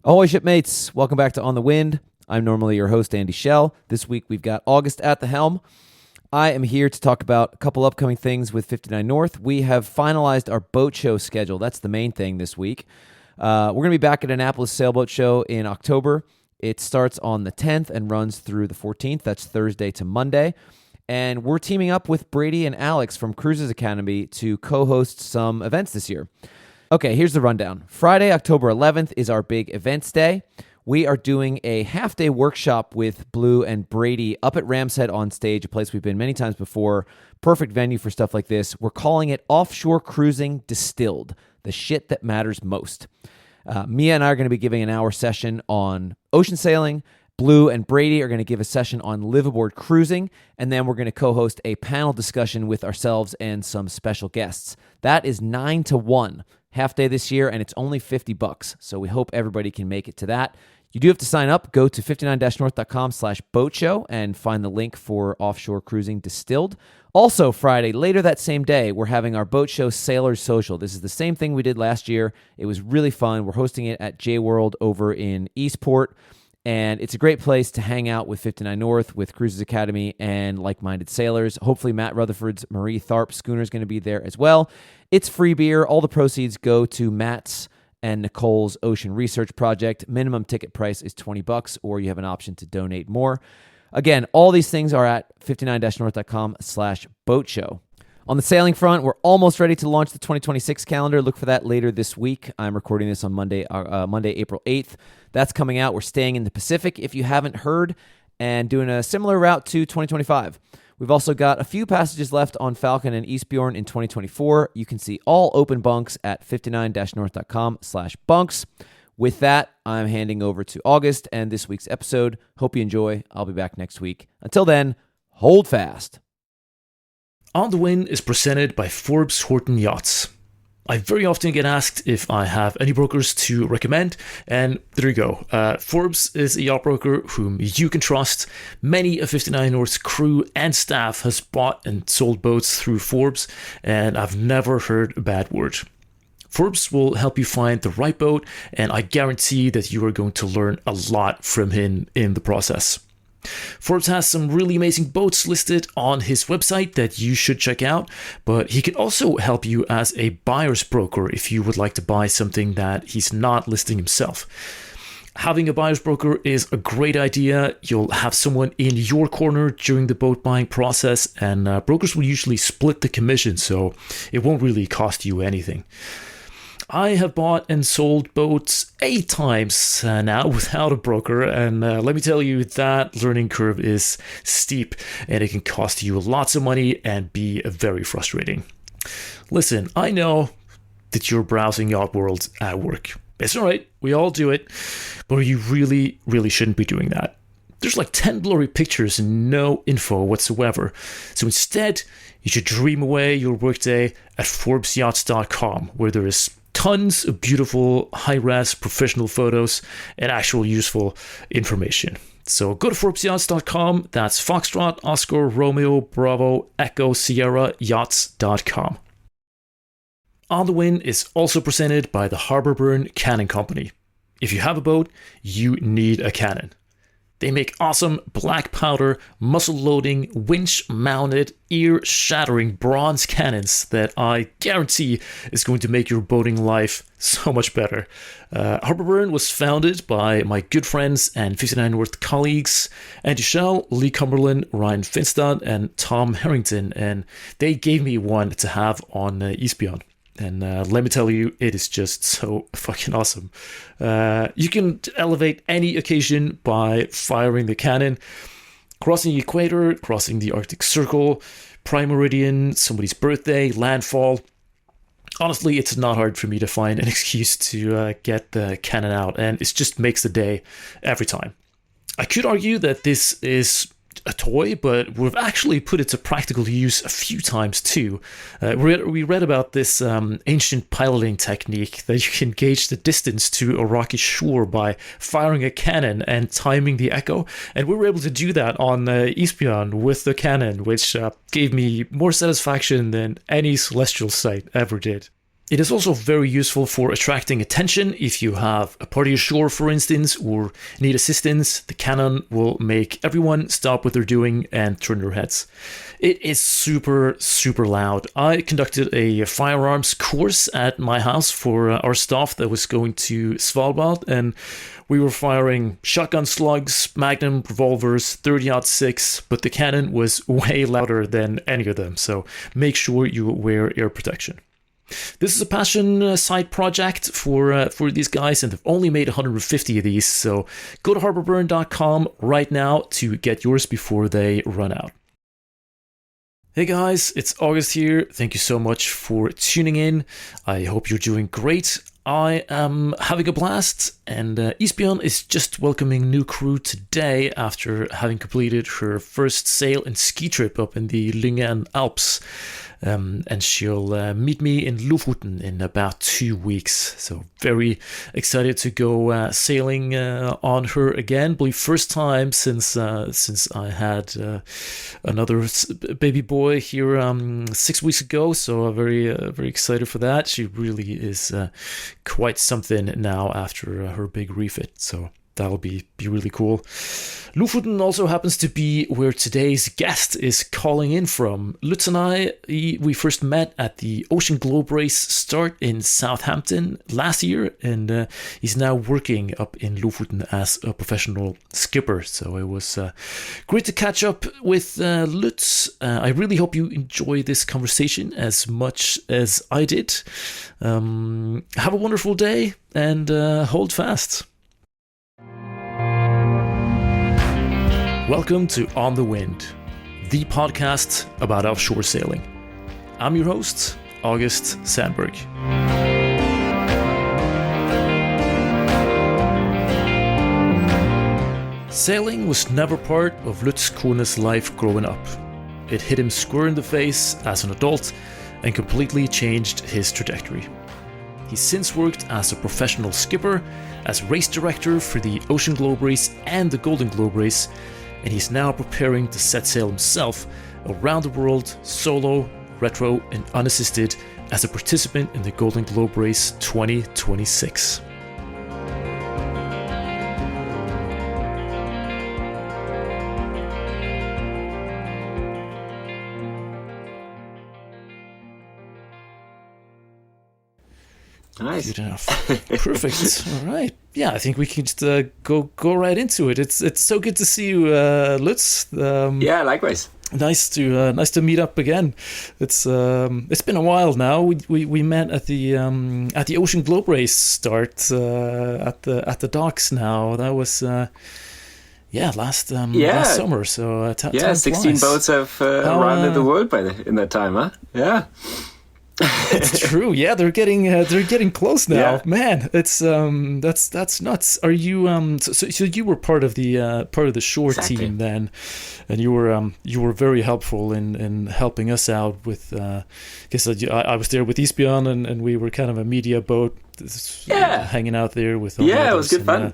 Ahoy, shipmates. Welcome back to On the Wind. I'm normally your host, Andy Schell. This week, we've got August at the helm. I am here to talk about a couple upcoming things with 59 North. We have finalized our boat show schedule. That's the main thing this week. We're going to be back at Annapolis Sailboat Show in October. It starts on the 10th and runs through the 14th. That's Thursday to Monday. And we're teaming up with Brady and Alex from Cruises Academy to co-host some events this year. Okay, here's the rundown. Friday, October 11th is our big events day. We are doing a half-day workshop with Blue and Brady up at Ram's Head on stage, a place we've been many times before. Perfect venue for stuff like this. We're calling it Offshore Cruising Distilled, the shit that matters most. Mia and I are going to be giving an hour session on ocean sailing. Blue and Brady are going to give a session on liveaboard cruising, and then we're going to co-host a panel discussion with ourselves and some special guests. That is 9 to 1. Half day this year, and it's only $50. So we hope everybody can make it to that. You do have to sign up. Go to 59-north.com/boat show and find the link for Offshore Cruising Distilled. Also, Friday, later that same day, we're having our boat show Sailors Social. This is the same thing we did last year. It was really fun. We're hosting it at J World over in Eastport. And it's a great place to hang out with 59 North, with Cruises Academy, and like-minded sailors. Hopefully Matt Rutherford's Marie Tharp schooner is going to be there as well. It's free beer. All the proceeds go to Matt's and Nicole's Ocean Research Project. Minimum ticket price is $20, or you have an option to donate more. Again, all these things are at 59-north.com/boat show. On the sailing front, we're almost ready to launch the 2026 calendar. Look for that later this week. I'm recording this on Monday, April 8th. That's coming out. We're staying in the Pacific, if you haven't heard, and doing a similar route to 2025. We've also got a few passages left on Falcon and Eastbjorn in 2024. You can see all open bunks at 59-north.com/bunks. With that, I'm handing over to August and this week's episode. Hope you enjoy. I'll be back next week. Until then, hold fast. On the Wind is presented by Forbes Horton Yachts. I very often get asked if I have any brokers to recommend, and there you go. Forbes is a yacht broker whom you can trust. Many of 59 North's crew and staff has bought and sold boats through Forbes, and I've never heard a bad word. Forbes will help you find the right boat, and I guarantee that you are going to learn a lot from him in the process. Forbes has some really amazing boats listed on his website that you should check out, but he can also help you as a buyer's broker if you would like to buy something that he's not listing himself. Having a buyer's broker is a great idea. You'll have someone in your corner during the boat buying process, and brokers will usually split the commission, so it won't really cost you anything. I have bought and sold boats 8 times now without a broker, and let me tell you, that learning curve is steep, and it can cost you lots of money and be very frustrating. Listen, I know that you're browsing Yacht World at work. It's alright, we all do it, but you really, really shouldn't be doing that. There's like 10 blurry pictures and no info whatsoever. So instead, you should dream away your workday at ForbesYachts.com, where there is tons of beautiful, high-res, professional photos and actual useful information. So go to ForbesYachts.com. That's Foxtrot, Oscar, Romeo, Bravo, Echo, Sierra, Yachts.com. On the Wind is also presented by the Harborburn Cannon Company. If you have a boat, you need a cannon. They make awesome black powder, muzzle-loading, winch-mounted, ear-shattering bronze cannons that I guarantee is going to make your boating life so much better. Harborburn was founded by my good friends and 59 North colleagues, Andy Schell, Lee Cumberland, Ryan Finstad, and Tom Harrington, and they gave me one to have on Eastbjorn. And let me tell you, it is just so fucking awesome. You can elevate any occasion by firing the cannon, crossing the equator, crossing the Arctic Circle, prime meridian, somebody's birthday, landfall. Honestly, it's not hard for me to find an excuse to get the cannon out, and it just makes the day every time. I could argue that this is a toy, but we've actually put it to practical use a few times too. We read about this ancient piloting technique that you can gauge the distance to a rocky shore by firing a cannon and timing the echo, and we were able to do that on Eastbjorn with the cannon, which gave me more satisfaction than any celestial sight ever did. It is also very useful for attracting attention. If you have a party ashore, for instance, or need assistance, the cannon will make everyone stop what they're doing and turn their heads. It is super, super loud. I conducted a firearms course at my house for our staff that was going to Svalbard, and we were firing shotgun slugs, magnum revolvers, 30-06, but the cannon was way louder than any of them, so make sure you wear ear protection. This is a passion side project for these guys, and they've only made 150 of these, so go to harborburn.com right now to get yours before they run out. Hey guys, it's August here. Thank you so much for tuning in. I hope you're doing great. I am having a blast, and Isbjørn is just welcoming new crew today after having completed her first sail and ski trip up in the Lyngen Alps. And she'll meet me in Lofoten in about 2 weeks. So very excited to go sailing on her again. I believe first time since I had another baby boy here 6 weeks ago. So very excited for that. She really is quite something now after her big refit. So that'll be really cool. Lofoten also happens to be where today's guest is calling in from. Lutz and I, we first met at the Ocean Globe Race start in Southampton last year, and he's now working up in Lofoten as a professional skipper. So it was great to catch up with Lutz. I really hope you enjoy this conversation as much as I did. Have a wonderful day, and hold fast. Welcome to On the Wind, the podcast about offshore sailing. I'm your host, August Sandberg. Sailing was never part of Lutz Kohne's life growing up. It hit him square in the face as an adult and completely changed his trajectory. He's since worked as a professional skipper, as race director for the Ocean Globe Race and the Golden Globe Race, and he's now preparing to set sail himself around the world solo, retro, and unassisted as a participant in the Golden Globe Race 2026. Nice. Good enough. Perfect. All right. Yeah, I think we can just go right into it. It's so good to see you, Lutz. Yeah, likewise. Nice to meet up again. It's been a while now. We met at the Ocean Globe Race start at the docks. Now that was last summer. So 16 boats have rounded the world in that time, huh? Yeah. It's true. Yeah, they're getting close now. Yeah. Man, it's that's nuts. Are you so you were part of the shore team then, and you were very helpful in helping us out with because I was there with Isbjørn and we were kind of a media boat hanging out there with all it was good fun.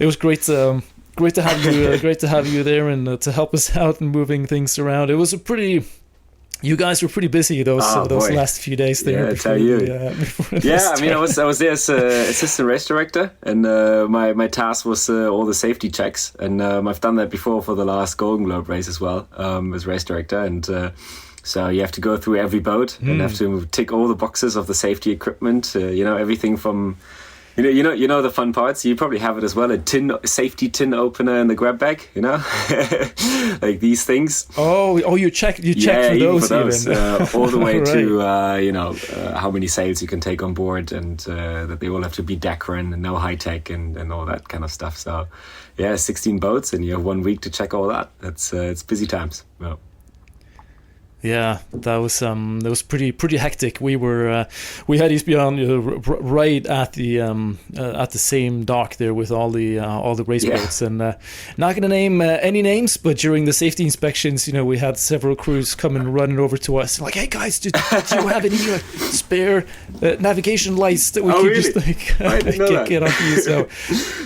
It was great to have you great to have you there and to help us out and moving things around. It was you guys were pretty busy those last few days there. Yeah, I tell you. I mean, I was there as assistant race director, and my task was all the safety checks, and I've done that before for the last Golden Globe race as well as race director, and so you have to go through every boat and have to tick all the boxes of the safety equipment. Everything from. You know the fun parts. You probably have it as well. Safety tin opener in the grab bag. Like these things. Oh, you check for those. All the way right. To how many sails you can take on board, and that they all have to be Dacron and no high tech and all that kind of stuff. So, 16 boats, and you have 1 week to check all that. It's busy times. Well. Yeah, that was pretty hectic. We had Isbjørn right at the same dock there with all the race boats, and not going to name any names, but during the safety inspections, we had several crews coming running over to us like, "Hey guys, do you have any spare navigation lights that we could just get off you?"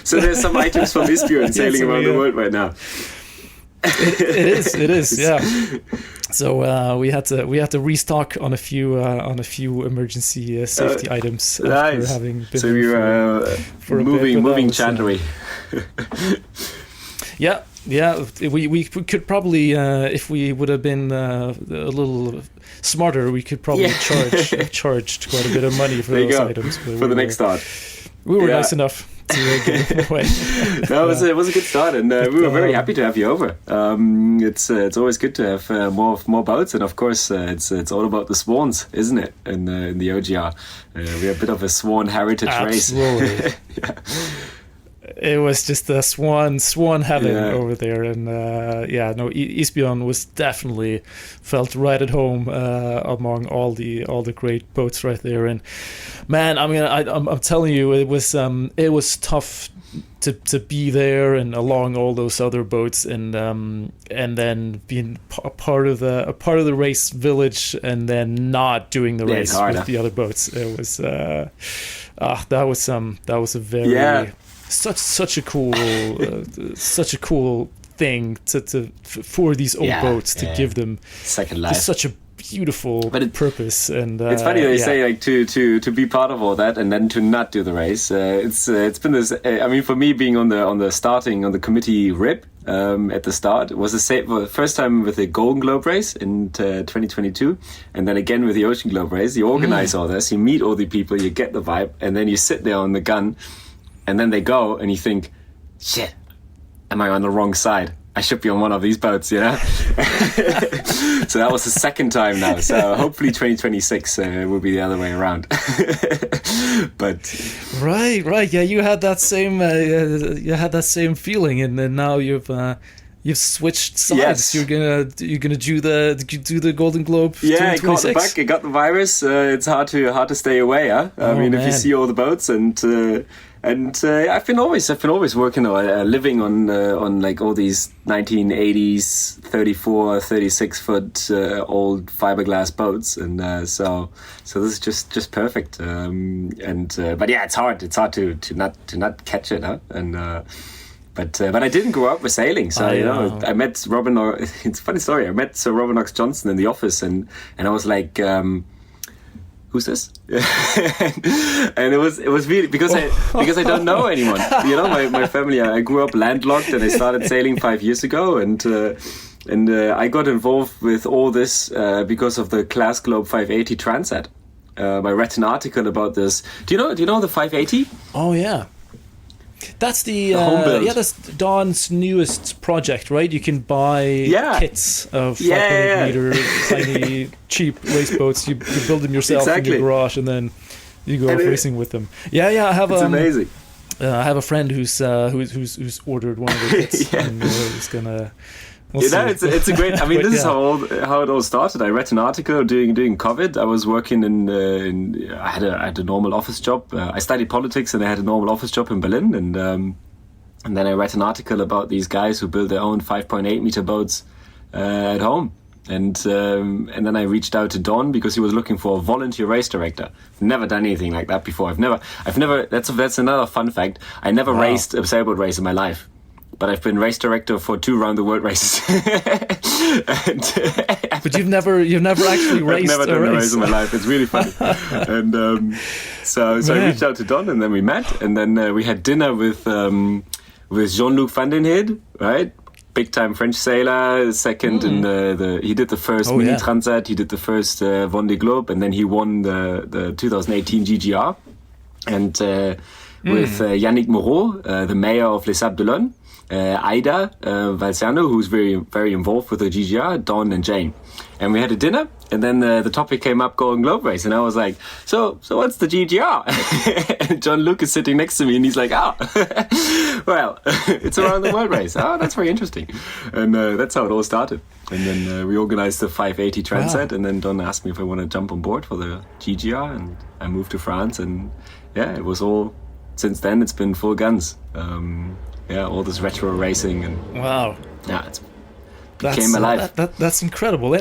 So there's some items from Isbjørn sailing around the world right now. It is, yeah. So we had to restock on a few emergency safety items after nice. having been. So you were moving chantry. Yeah. We could probably, if we would have been a little smarter, we could probably charged quite a bit of money for those items. For the next start. We were nice enough to give them away. No, it was a good start, and we were very happy to have you over. It's always good to have more boats, and of course it's all about the swans, isn't it? In the OGR, we're a bit of a swan heritage race. Absolutely. Yeah. It was just a swan heaven over there, and Isbjørn was definitely felt right at home among all the great boats right there. And man, I mean, I'm telling you, it was tough to be there and along all those other boats, and then being a part of the race village, and then not doing the race with the other boats. It was that was a very such a cool thing for these old boats to give them second life. Such a beautiful purpose, and it's funny they say like to be part of all that and then to not do the race. It's been this. I mean, for me, being on the committee RIP at the start was the first time with the Golden Globe race in 2022, and then again with the Ocean Globe race. You organize all this, you meet all the people, you get the vibe, and then you sit there on the gun. And then they go, and you think, shit, am I on the wrong side? I should be on one of these boats, you know? So that was the second time now. So hopefully 2026 will be the other way around. But right, yeah, you had that same feeling, and then now you've switched sides. Yes. You're gonna do the Golden Globe. Yeah, I caught the bug. I got the virus. It's hard to stay away. Huh? I mean, if you see all the boats and I've been always working or living on like all these 1980s 34, 36 foot old fiberglass boats, and so this is just perfect. But yeah, it's hard to not catch it, huh? And but I didn't grow up with sailing, so I met Robin. It's a funny story. I met Sir Robin Knox Johnson in the office, and I was like, who's this? And it was really because I don't know anyone. You know, my family. I grew up landlocked, and I started sailing 5 years ago, and I got involved with all this because of the Class Globe 580 Transat. I read an article about this. Do you know the 580? Oh yeah. That's the that's Don's newest project, right? You can buy kits of 500 meter tiny cheap race boats. You build them yourself in your garage, and then you go racing with them. Yeah. I have it's amazing. I have a friend who's ordered one of the kits, and he's gonna. It's a great. I mean, this is how it all started. I read an article during COVID. I was working I had a normal office job. I studied politics, and I had a normal office job in Berlin. And then I read an article about these guys who build their own 5.8 meter boats at home. And then I reached out to Don because he was looking for a volunteer race director. I've never done anything like that before. I've never. That's another fun fact. I never raced a sailboat race in my life. But I've been race director for 2 round the world races. But you've never actually raced. I've never done a race in my life. It's really funny. And so I reached out to Don, and then we met, and then we had dinner with Jean-Luc Van den Heed, right? Big time French sailor. Second in he did the first mini transat. He did the first Vendée Globe, and then he won the 2018 GGR. And with Yannick Moreau, the mayor of Les Sables d'Olonne. Ida Valciano, who's very, very involved with the GGR, Don and Jane. And we had a dinner, and then the topic came up, Golden Globe race, and I was like, so what's the GGR? And John Luke is sitting next to me, and he's like, well, it's around the world race. That's very interesting. And that's how it all started. And then we organized the 580 Transat, and then Don asked me if I want to jump on board for the GGR, and I moved to France, and it was all, since then it's been full guns. All this retro racing, and wow, it became alive. That's incredible.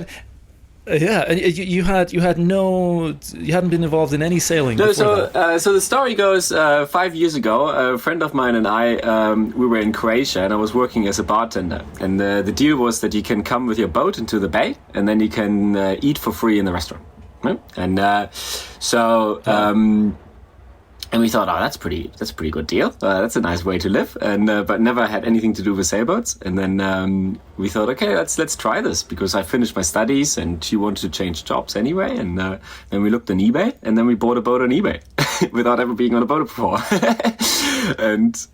Yeah, and you hadn't been involved in any sailing. No, before that. So the story goes, 5 years ago, a friend of mine and I, we were in Croatia, and I was working as a bartender. And the deal was that you can come with your boat into the bay, and then you can eat for free in the restaurant. Right? And and we thought, that's a pretty good deal. That's a nice way to live, and but never had anything to do with sailboats. And then we thought, okay, let's try this, because I finished my studies and she wanted to change jobs anyway. And then we looked on eBay, and then we bought a boat on eBay without ever being on a boat before. and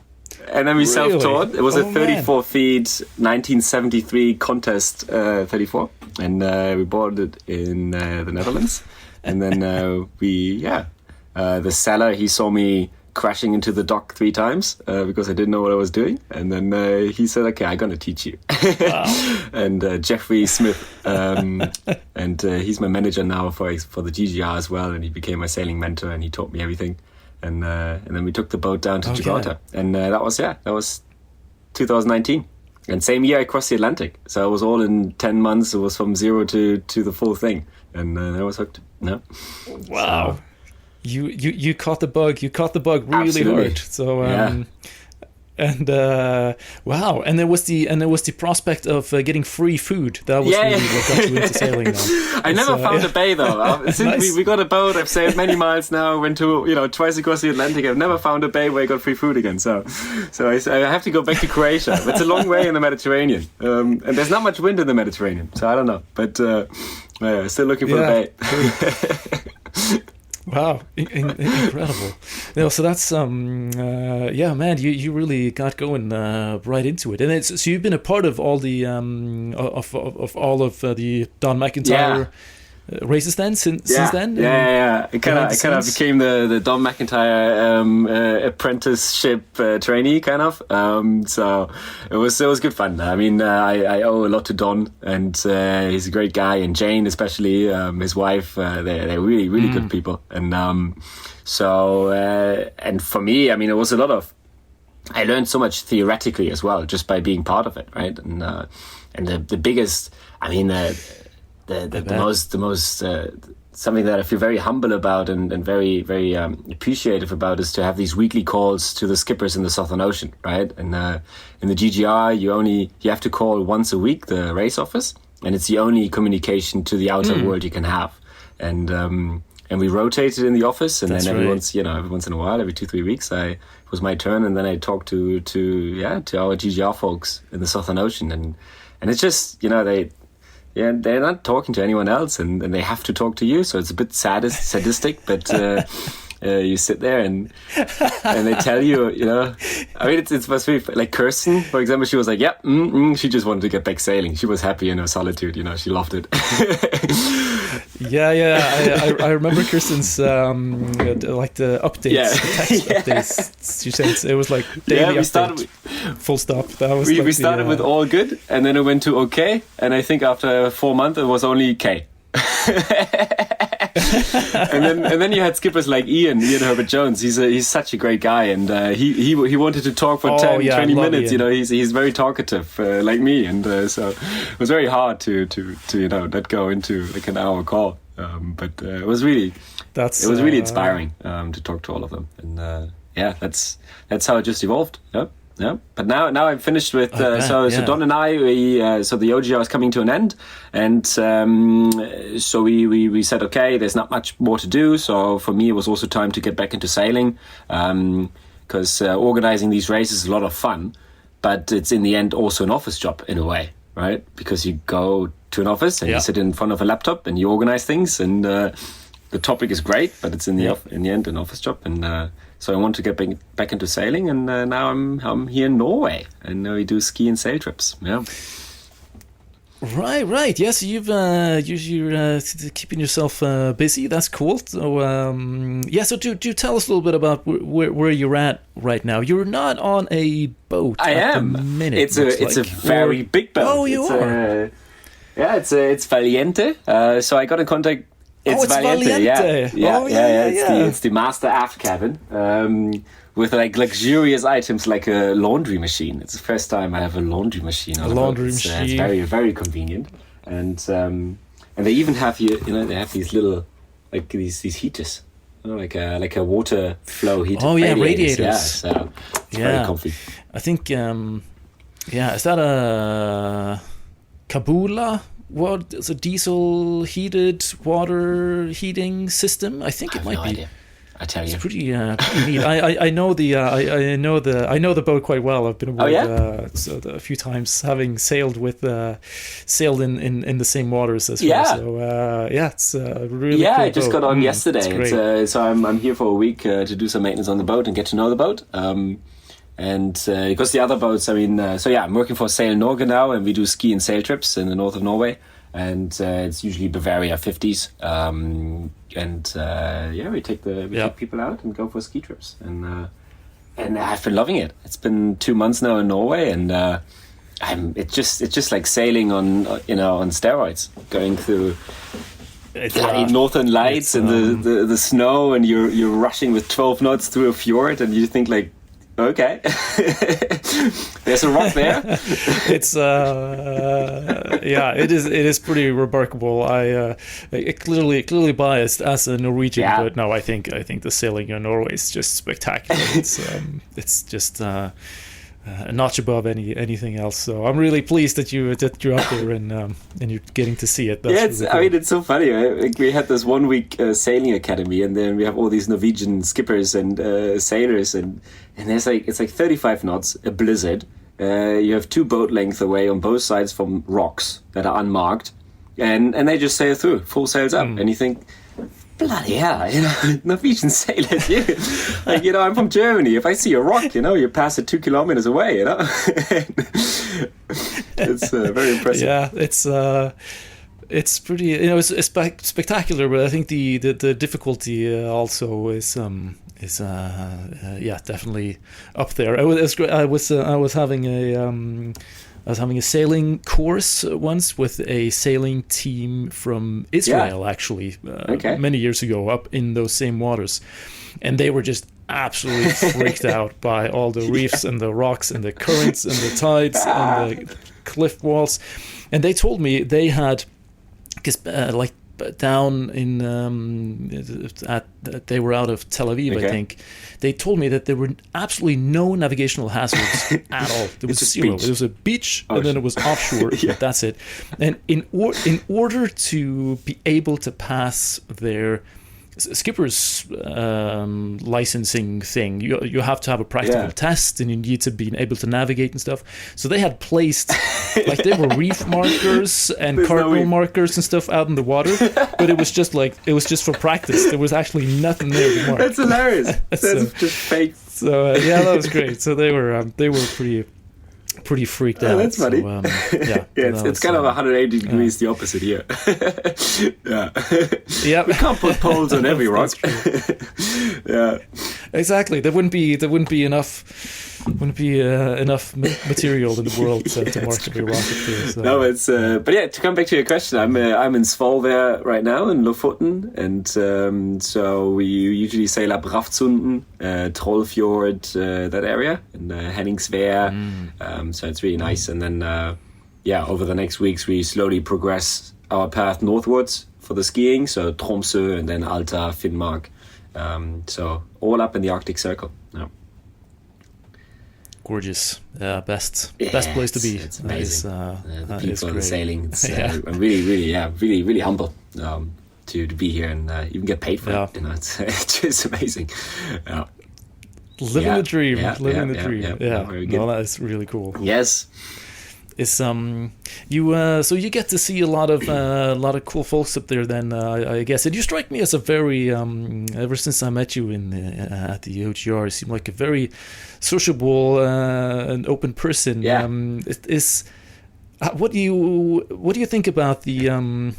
then we self-taught. It was a 34 feet 1973 contest 34, and we bought it in the Netherlands. And then the seller, he saw me crashing into the dock 3 times because I didn't know what I was doing. And then he said, okay, I'm going to teach you. Wow. And Jeffrey Smith, and he's my manager now for the GGR as well. And he became my sailing mentor, and he taught me everything. And then we took the boat down to Gibraltar. And that was 2019. And same year I crossed the Atlantic. So it was all in 10 months. It was from zero to the full thing. And I was hooked. Yeah. Wow. So, You caught the bug. You caught the bug really Absolutely. hard. So and wow. And there was the prospect of getting free food. That was really what got you into sailing now. I never found a bay though. Since Nice. we got a boat, I've sailed many miles now. Went to twice across the Atlantic. I've never found a bay where I got free food again. So I have to go back to Croatia. It's a long way in the Mediterranean, and there's not much wind in the Mediterranean. So I don't know, but still looking for the bay. Wow, incredible! No, so that's man, you really got going right into it, and so you've been a part of all the of all of the Don McIntyre races then since then. Yeah. I kind of became the Don McIntyre apprenticeship trainee kind of. So it was good fun. I mean, I owe a lot to Don, and he's a great guy, and Jane especially, his wife. They're really good people, and and for me, I mean, it was a lot of. I learned so much theoretically as well, just by being part of it, right? And the biggest, I mean. The most something that I feel very humble about and very very appreciative about is to have these weekly calls to the skippers in the Southern Ocean, right? And in the GGR, you have to call once a week the race office, and it's the only communication to the outer world you can have. And we rotated in the office, and then every once in a while, every 2-3 weeks, it was my turn, and then I talked to our GGR folks in the Southern Ocean, and it's just they're not talking to anyone else, and they have to talk to you. So it's a bit sadistic, but you sit there and they tell you, I mean, it's supposed to be like Kirsten, for example. She was like, she just wanted to get back sailing. She was happy in her solitude, she loved it. I remember Kirsten's like the updates, the text updates. She said it was like daily update. Full stop. That was we started with all good, and then it went to okay, and I think after 4 months it was only K. and then you had skippers like Ian Herbert Jones. He's such a great guy, and he wanted to talk for 20 minutes. Ian. He's very talkative like me, and so it was very hard to not go into like an hour call. But it was really inspiring to talk to all of them, and that's how it just evolved. Yeah, but now I'm finished with so Don and I so the OGR is coming to an end, and so we said okay, there's not much more to do. So for me, it was also time to get back into sailing, because organizing these races is a lot of fun, but it's in the end also an office job in a way, right? Because you go to an office and you sit in front of a laptop and you organize things, and the topic is great, but it's in the end an office job, and. So I want to get back into sailing, and now I'm here in Norway, and we do ski and sail trips. Yeah. Right. Yes, you're keeping yourself busy. That's cool. So so do tell us a little bit about where you're at right now. You're not on a boat. I am. The minute, it's a very big boat. Oh, you are. It's Valiente. So I got in contact. It's Valiente. Yeah. It's the master aft cabin with like luxurious items like a laundry machine. It's the first time I have a laundry machine. Machine. It's very very convenient, and And they even have they have these little like these heaters, like a water flow heater. Oh yeah, radiators. Yeah, so it's very comfy. I think is that a Kabula? What is a diesel heated water heating system? I think it might be. Idea. I tell you, it's pretty neat. I know the boat quite well. I've been aboard a few times, having sailed in the same waters as well. So it's really cool I just boat. got on yesterday. So I'm here for a week to do some maintenance on the boat and get to know the boat. And because the other boats, I'm working for Sail Norge now, and we do ski and sail trips in the north of Norway, and it's usually Bavaria 50s. We take people out and go for ski trips, and I've been loving it. It's been 2 months now in Norway, and it's just like sailing on steroids, going through northern lights and the snow, and you're rushing with 12 knots through a fjord, and you think like, okay, there's a rock there. It's it is pretty remarkable. I clearly biased as a Norwegian, but no, I think the sailing in Norway is just spectacular. It's just a notch above anything else. So I'm really pleased that you're up there and you're getting to see it. That's really cool. It's so funny. Right? We had this 1 week sailing academy, and then we have all these Norwegian skippers and sailors, and there's it's 35 knots, a blizzard. You have 2 boat length away on both sides from rocks that are unmarked, and they just sail through full sails up, and you think, bloody hell, Norwegian sailors, I'm from Germany. If I see a rock, you pass it 2 kilometers away, It's very impressive. Yeah, it's pretty, it's spectacular, but I think the difficulty also is definitely up there. I was having a sailing course once with a sailing team from Israel, actually, many years ago, up in those same waters. And they were just absolutely freaked out by all the reefs and the rocks and the currents and the tides and the cliff walls. And they told me they had, down in they were out of Tel Aviv, I think. They told me that there were absolutely no navigational hazards at all. There was zero. There was a beach, and then it was offshore. But that's it. And in order to be able to pass their skipper's licensing thing, you have to have a practical test, and you need to be able to navigate and stuff. So they had placed there were reef markers and cardinal markers and stuff out in the water, but it was just for practice. There was actually nothing there to mark. That's hilarious. That's just fake. So that was great. So they were pretty freaked out. That's funny. So, it's kind of 180 degrees the opposite here. We can't put poles on every rock. Exactly. There wouldn't be enough material in the world to mark every rock. So. No, it's but to come back to your question, I'm in Svolvær right now in Lofoten, and so we usually sail up Raftsunden, Trollfjord, that area, and Henningsvær. So it's really nice. And then over the next weeks we slowly progress our path northwards for the skiing. So Tromsø and then Alta, Finnmark. So all up in the Arctic Circle. Yeah. Gorgeous. Best place to be. It's amazing. The people and sailing. I'm really humble to be here and even get paid for it. It's just amazing. Living the dream. Living the dream. Very good. No, that is really cool. Yes. Is so you get to see a lot of cool folks up there. Then I guess, and you strike me as a very ever since I met you at the OGR, you seem like a very sociable and open person. Yeah. What do you think about the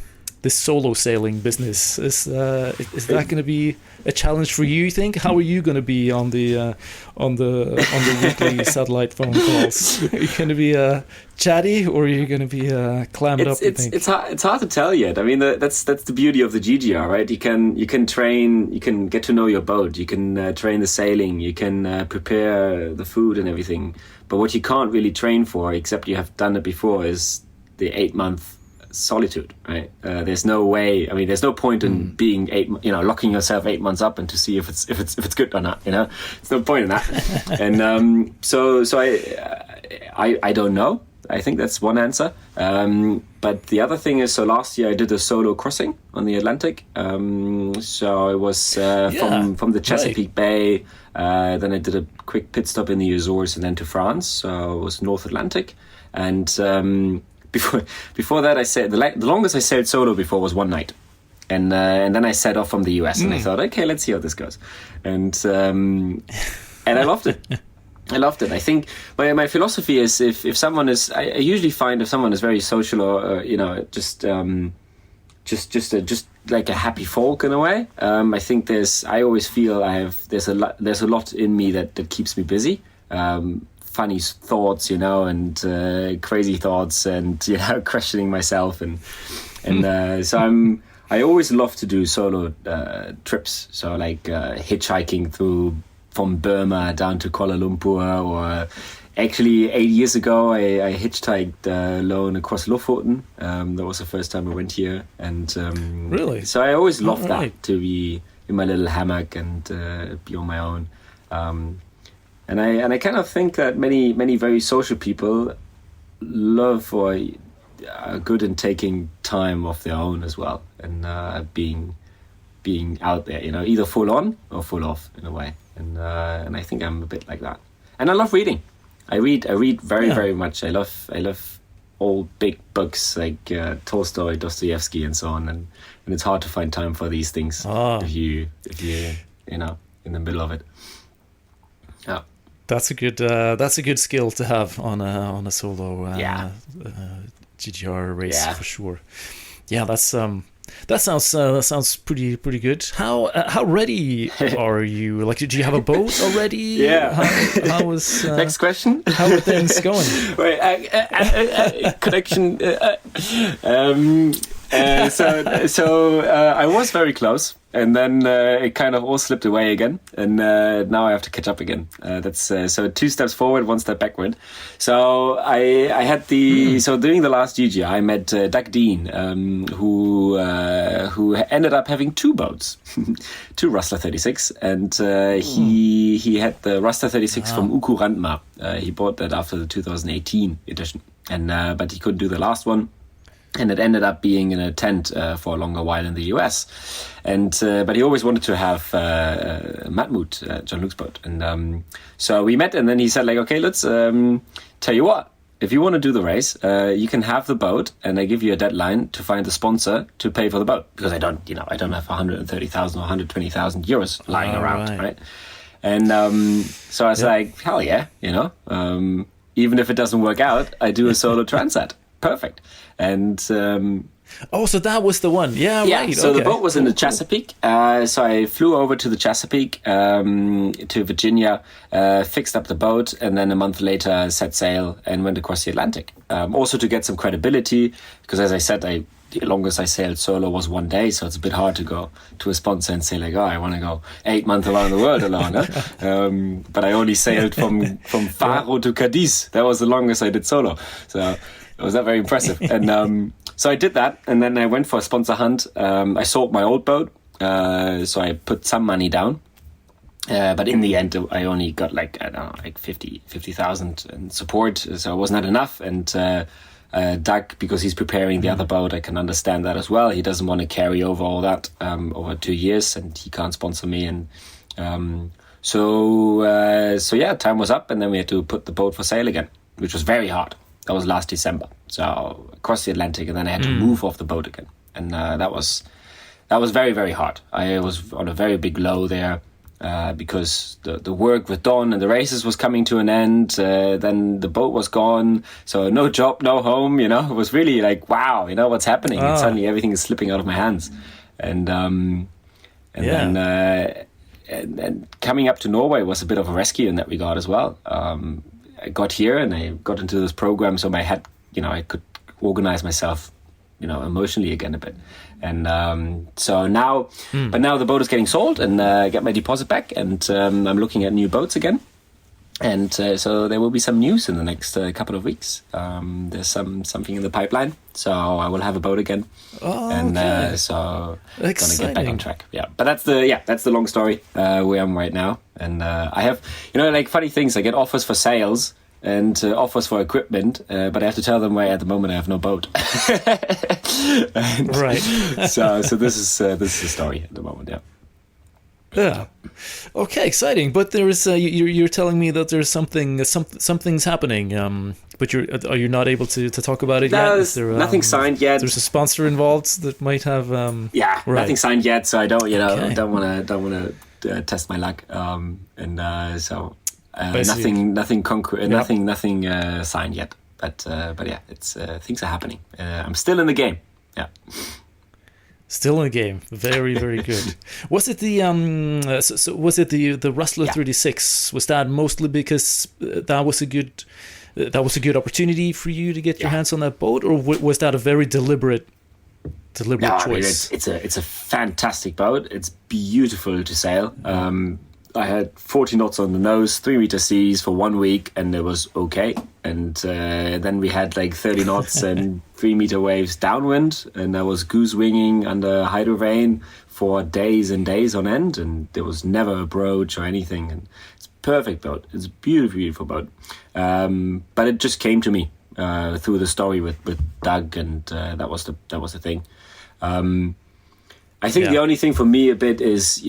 solo sailing business? Is that going to be a challenge for you think? How are you going to be on the weekly satellite phone calls? Are you going to be chatty, or are you going to be clammed up? It's hard to tell yet. I mean, that's the beauty of the GGR, right? You can train, you can get to know your boat, you can train the sailing, you can prepare the food and everything. But what you can't really train for, except you have done it before, is the 8-month solitude, right? There's no way. I mean, there's no point in being locking yourself 8 months up and to see if it's good or not. There's no point in that. And so I don't know. I think that's one answer. But the other thing is, so last year I did a solo crossing on the Atlantic. So I was from the Chesapeake Bay. Then I did a quick pit stop in the Azores and then to France. So it was North Atlantic. And before that, I said the longest I sailed solo before was one night. And then I set off from the US and I thought, okay, let's see how this goes. And I loved it. I loved it. I think my philosophy is if someone is, I usually find if someone is very social or just like a happy folk in a way. I think I always feel there's a lot in me that keeps me busy. Funny thoughts, and crazy thoughts, and questioning myself, and so I always love to do solo trips. So like hitchhiking from Burma down to Kuala Lumpur, or actually 8 years ago I hitchhiked alone across Lofoten. That was the first time I went here, and really. So I always loved that, to be in my little hammock and be on my own. And I kind of think that many very social people love or are good in taking time of their own as well, and being out there, either full on or full off in a way. And I think I'm a bit like that. And I love reading. I read very very much. I love all big books like Tolstoy, Dostoevsky, and so on. And it's hard to find time for these things if you in the middle of it. Yeah. That's a good skill to have on a solo GGR race for sure. Yeah, that sounds pretty good. How ready are you? Like, do you have a boat already? Yeah. How was next question? How are things going? Wait, connection. So I was very close, and then it kind of all slipped away again, and now I have to catch up again. That's so 2 steps forward, 1 step backward. So I had so during the last GG, I met Doug Dean, who ended up having 2 boats, 2 Rustler 36, and he had the Rustler 36 from Uku Randma. He bought that after the 2018 edition, and but he couldn't do the last one. And it ended up being in a tent for a longer while in the US. And but he always wanted to have Matmut, John Luke's boat. And so we met, and then he said, like, okay, let's tell you what. If you want to do the race, you can have the boat, and I give you a deadline to find the sponsor to pay for the boat. Because I don't have 130,000 or 120,000 euros lying around, right? And so I was like, hell yeah, even if it doesn't work out, I do a solo Transat. Perfect. And so that was the one. Yeah, right. So the boat was in the Chesapeake. So I flew over to the Chesapeake, to Virginia, fixed up the boat, and then a month later set sail and went across the Atlantic. Also to get some credibility, because as I said, the longest I sailed solo was 1 day, so it's a bit hard to go to a sponsor and say like, I want to go 8 months around the world alone. But I only sailed from Faro to Cadiz. That was the longest I did solo. So it was not very impressive. And so I did that, and then I went for a sponsor hunt. I sold my old boat, so I put some money down. But in the end, I only got like 50,000 in support, so it was not enough. And Doug, because he's preparing the other boat, I can understand that as well. He doesn't want to carry over all that over 2 years, and he can't sponsor me. And so time was up, and then we had to put the boat for sale again, which was very hard. That was last December. So across the Atlantic, and then I had to move off the boat again. And that was very, very hard. I was on a very big low there because the work was done and the races was coming to an end. Then the boat was gone. So no job, no home, It was really like, wow, what's happening? And suddenly everything is slipping out of my hands. And then coming up to Norway was a bit of a rescue in that regard as well. I got here and I got into this program, so I could organize myself, emotionally again a bit. And so now, but now the boat is getting sold, and I get my deposit back, and I'm looking at new boats again. And so there will be some news in the next couple of weeks. There's something in the pipeline, so I will have a boat again. Oh, and okay. So Exciting. gonna get back on track. Yeah, but that's the long story where I'm right now. And I have, like funny things. I get offers for sales and offers for equipment, but I have to tell them at the moment I have no boat. Right. so this is the story at the moment. Yeah. Yeah. Okay, exciting. But there is you're telling me that there's something's happening. But are you not able to talk about it yet? Is there, nothing signed yet. There's a sponsor involved that might have. Right. Nothing signed yet. So I don't want to test my luck. Nothing concrete. Nothing signed yet. But yeah, it's things are happening. I'm still in the game. Yeah. Still in the game, very, very good. Was it the was it the Rustler 36? Was that mostly because that was a good opportunity for you to get your hands on that boat, or was that a very deliberate choice? I mean, it's a fantastic boat. It's beautiful to sail. I had 40 knots on the nose, 3 meter seas for 1 week, and it was okay. And then we had like 30 knots and 3 meter waves downwind, and I was goose winging under hydrovane for days and days on end, and there was never a broach or anything. And it's a perfect boat. It's a beautiful, beautiful boat. But it just came to me through the story with Doug, and that was the thing. I think the only thing for me a bit is,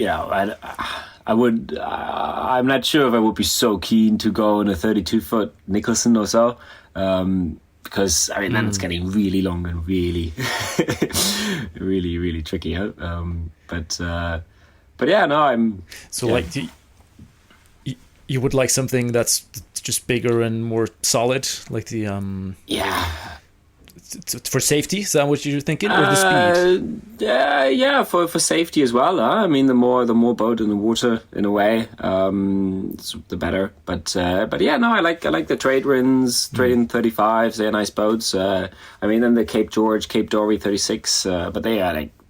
I'm not sure if I would be so keen to go on a 32-foot Nicholson or so, because I mean then it's getting really long and really, really, really tricky. But yeah, no, I'm so like you would like something that's just bigger and more solid, like the for safety. Is that what you're thinking, or the speed? Yeah, for safety as well. I mean, the more boat in the water, in a way, the better. But yeah, no, I like the trade winds, trade 35s. They're nice boats. I mean, then the Cape George, Cape Dory 36, but they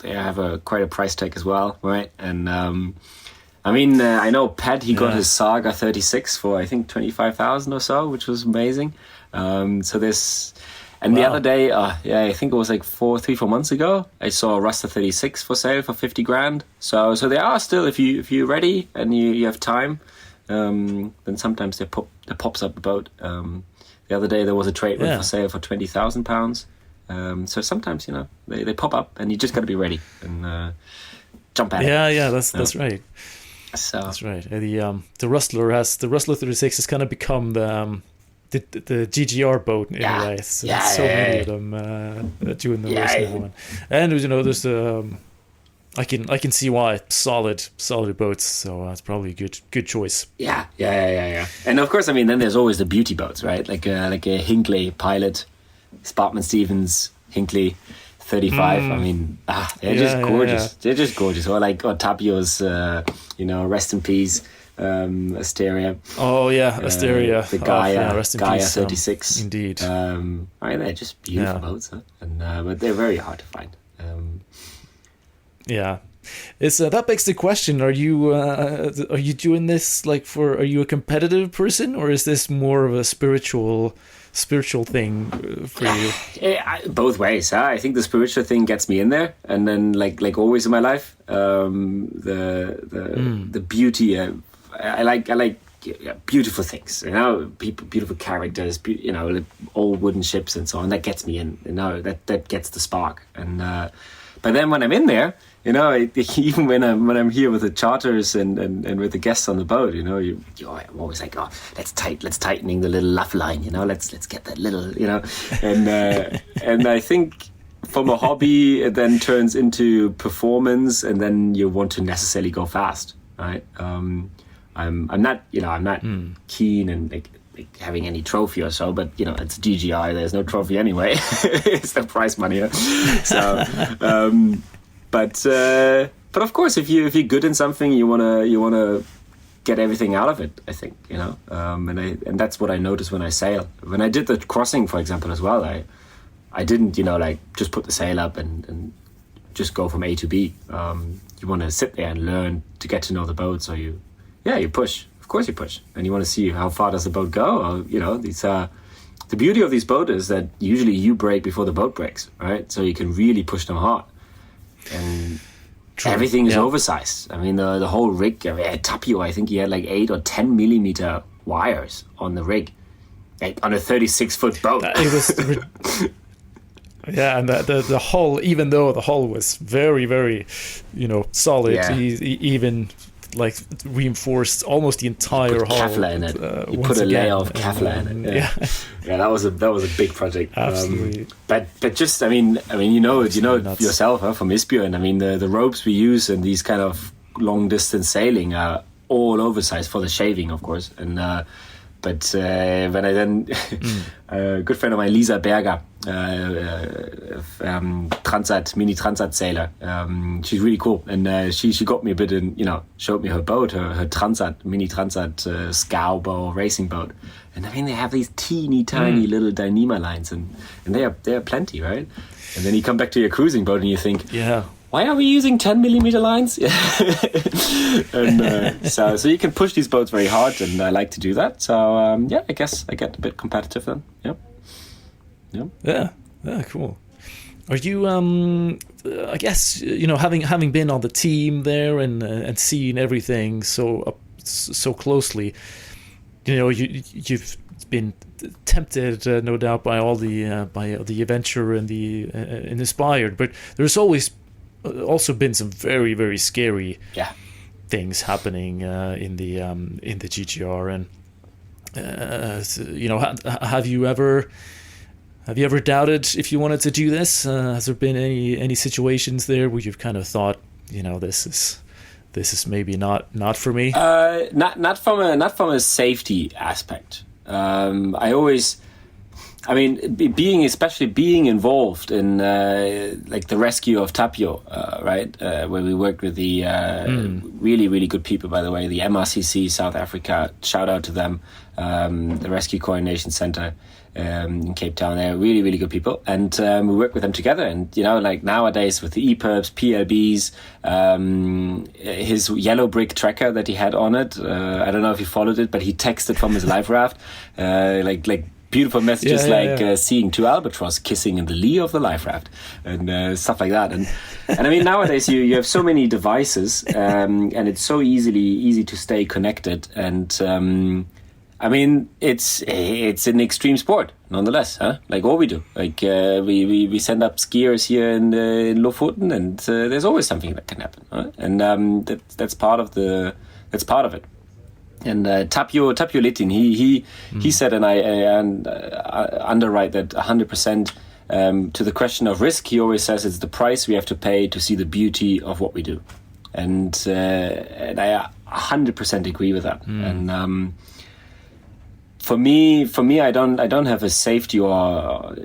have quite a price tag as well, right? And I mean, I know Pat, he got his Saga 36 for I think 25,000 or so, which was amazing. So this. And the other day, I think it was like 3-4 months ago, I saw a Rustler 36 for sale for 50 grand. So they are still, if you're ready and you have time, then sometimes there pops up a boat. The other day there was a trade for sale for £20,000. So sometimes they pop up, and you just got to be ready and jump at it. Yeah, that's right. So that's right. The Rustler 36 has kind of become the GGR boat in a way. So many of them doing the race now. And there's I can see why solid boats. So it's probably a good choice. Yeah. And of course, I mean, then there's always the beauty boats, right? Like a Hinckley Pilot, Sparkman Stevens Hinckley 35. I mean, they're just gorgeous. Yeah. They're just gorgeous. Or Tapio's, rest in peace. Asteria. Oh yeah, Asteria. The Gaia, rest in Gaia peace, 36. Indeed. I mean, they're just beautiful boats, and but they're very hard to find. That begs the question: Are you doing this are you a competitive person, or is this more of a spiritual thing for you? Both ways. I think the spiritual thing gets me in there, and then like always in my life, the beauty. I like beautiful things, beautiful characters, old wooden ships and so on. That gets me in, that gets the spark. And but then when I'm in there, even when I'm here with the charters and with the guests on the boat, I'm always like, let's tightening the little luff line, let's get that little, and I think from a hobby it then turns into performance, and then you want to necessarily go fast, right? I'm not keen and like having any trophy or so, but it's GGI. There's no trophy anyway. It's the prize money. So, but of course, if you're good in something, you wanna get everything out of it. I think and that's what I noticed when I sail. When I did the crossing, for example, as well, I didn't just put the sail up and just go from A to B. You want to sit there and learn to get to know the boat, so you push Of course you push, and you want to see how far does the boat go. Or, these the beauty of these boats is that usually you brake before the boat breaks, right? So you can really push them hard, and everything is oversized. I mean, the whole rig. At Tapio, I think he had like 8 or 10 millimeter wires on the rig, like on a 36-foot boat. It was. Yeah, and the hull, even though the hull was very, very, solid, he even like reinforced almost the entire hull. Kevlar in it. You put a layer of Kevlar in it. Yeah, that was a big project. Absolutely. But just you know it yourself from Isbjørn. I mean, the ropes we use in these kind of long distance sailing are all oversized for the shaving, of course, and. But when I then, a good friend of mine, Lisa Berger, mini Transat sailor, she's really cool, and she got me a bit in, showed me her boat, her mini Transat Scow racing boat, and I mean they have these teeny tiny little Dyneema lines, and they are plenty, right? And then you come back to your cruising boat and you think, why are we using 10 millimeter lines? And so you can push these boats very hard, and I like to do that. So I guess I get a bit competitive then. Yep. Yeah, cool. Are you? I guess having been on the team there and seeing everything so closely, you've been tempted, no doubt, by all the adventure and the inspired, but there's always also been some very, very scary things happening in the GGR, and have you ever doubted if you wanted to do this? Has there been any situations there where you've kind of thought, this is maybe not for me? Not from a safety aspect. Especially being involved in like the rescue of Tapio, right? Where we worked with the really, really good people, by the way, the MRCC South Africa. Shout out to them, the Rescue Coordination Center in Cape Town. They're really, really good people, and we work with them together. And like nowadays with the EPIRBs, PLBs, his yellow brick tracker that he had on it. I don't know if you followed it, but he texted from his life raft, like. Beautiful messages seeing 2 albatross kissing in the lee of the life raft and stuff like that. And I mean, nowadays you have so many devices and it's so easy to stay connected. And I mean, it's an extreme sport nonetheless, huh? Like all we do. Like we send up skiers here in Lofoten, and there's always something that can happen, huh? And that's part of it. And Tapio Litin, he said, and I underwrite that 100%. To the question of risk, he always says it's the price we have to pay to see the beauty of what we do, and I 100% agree with that. And for me, I don't have a safety or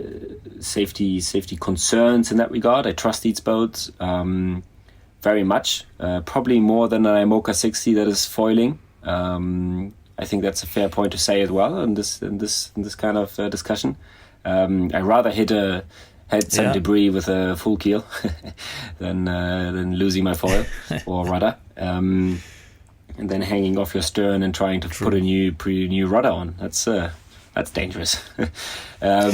safety concerns in that regard. I trust these boats very much, probably more than an IMOCA 60 that is foiling. I think that's a fair point to say as well in this kind of discussion. I rather hit some debris with a full keel than losing my foil or rudder, and then hanging off your stern and trying to put a new rudder on. That's dangerous. But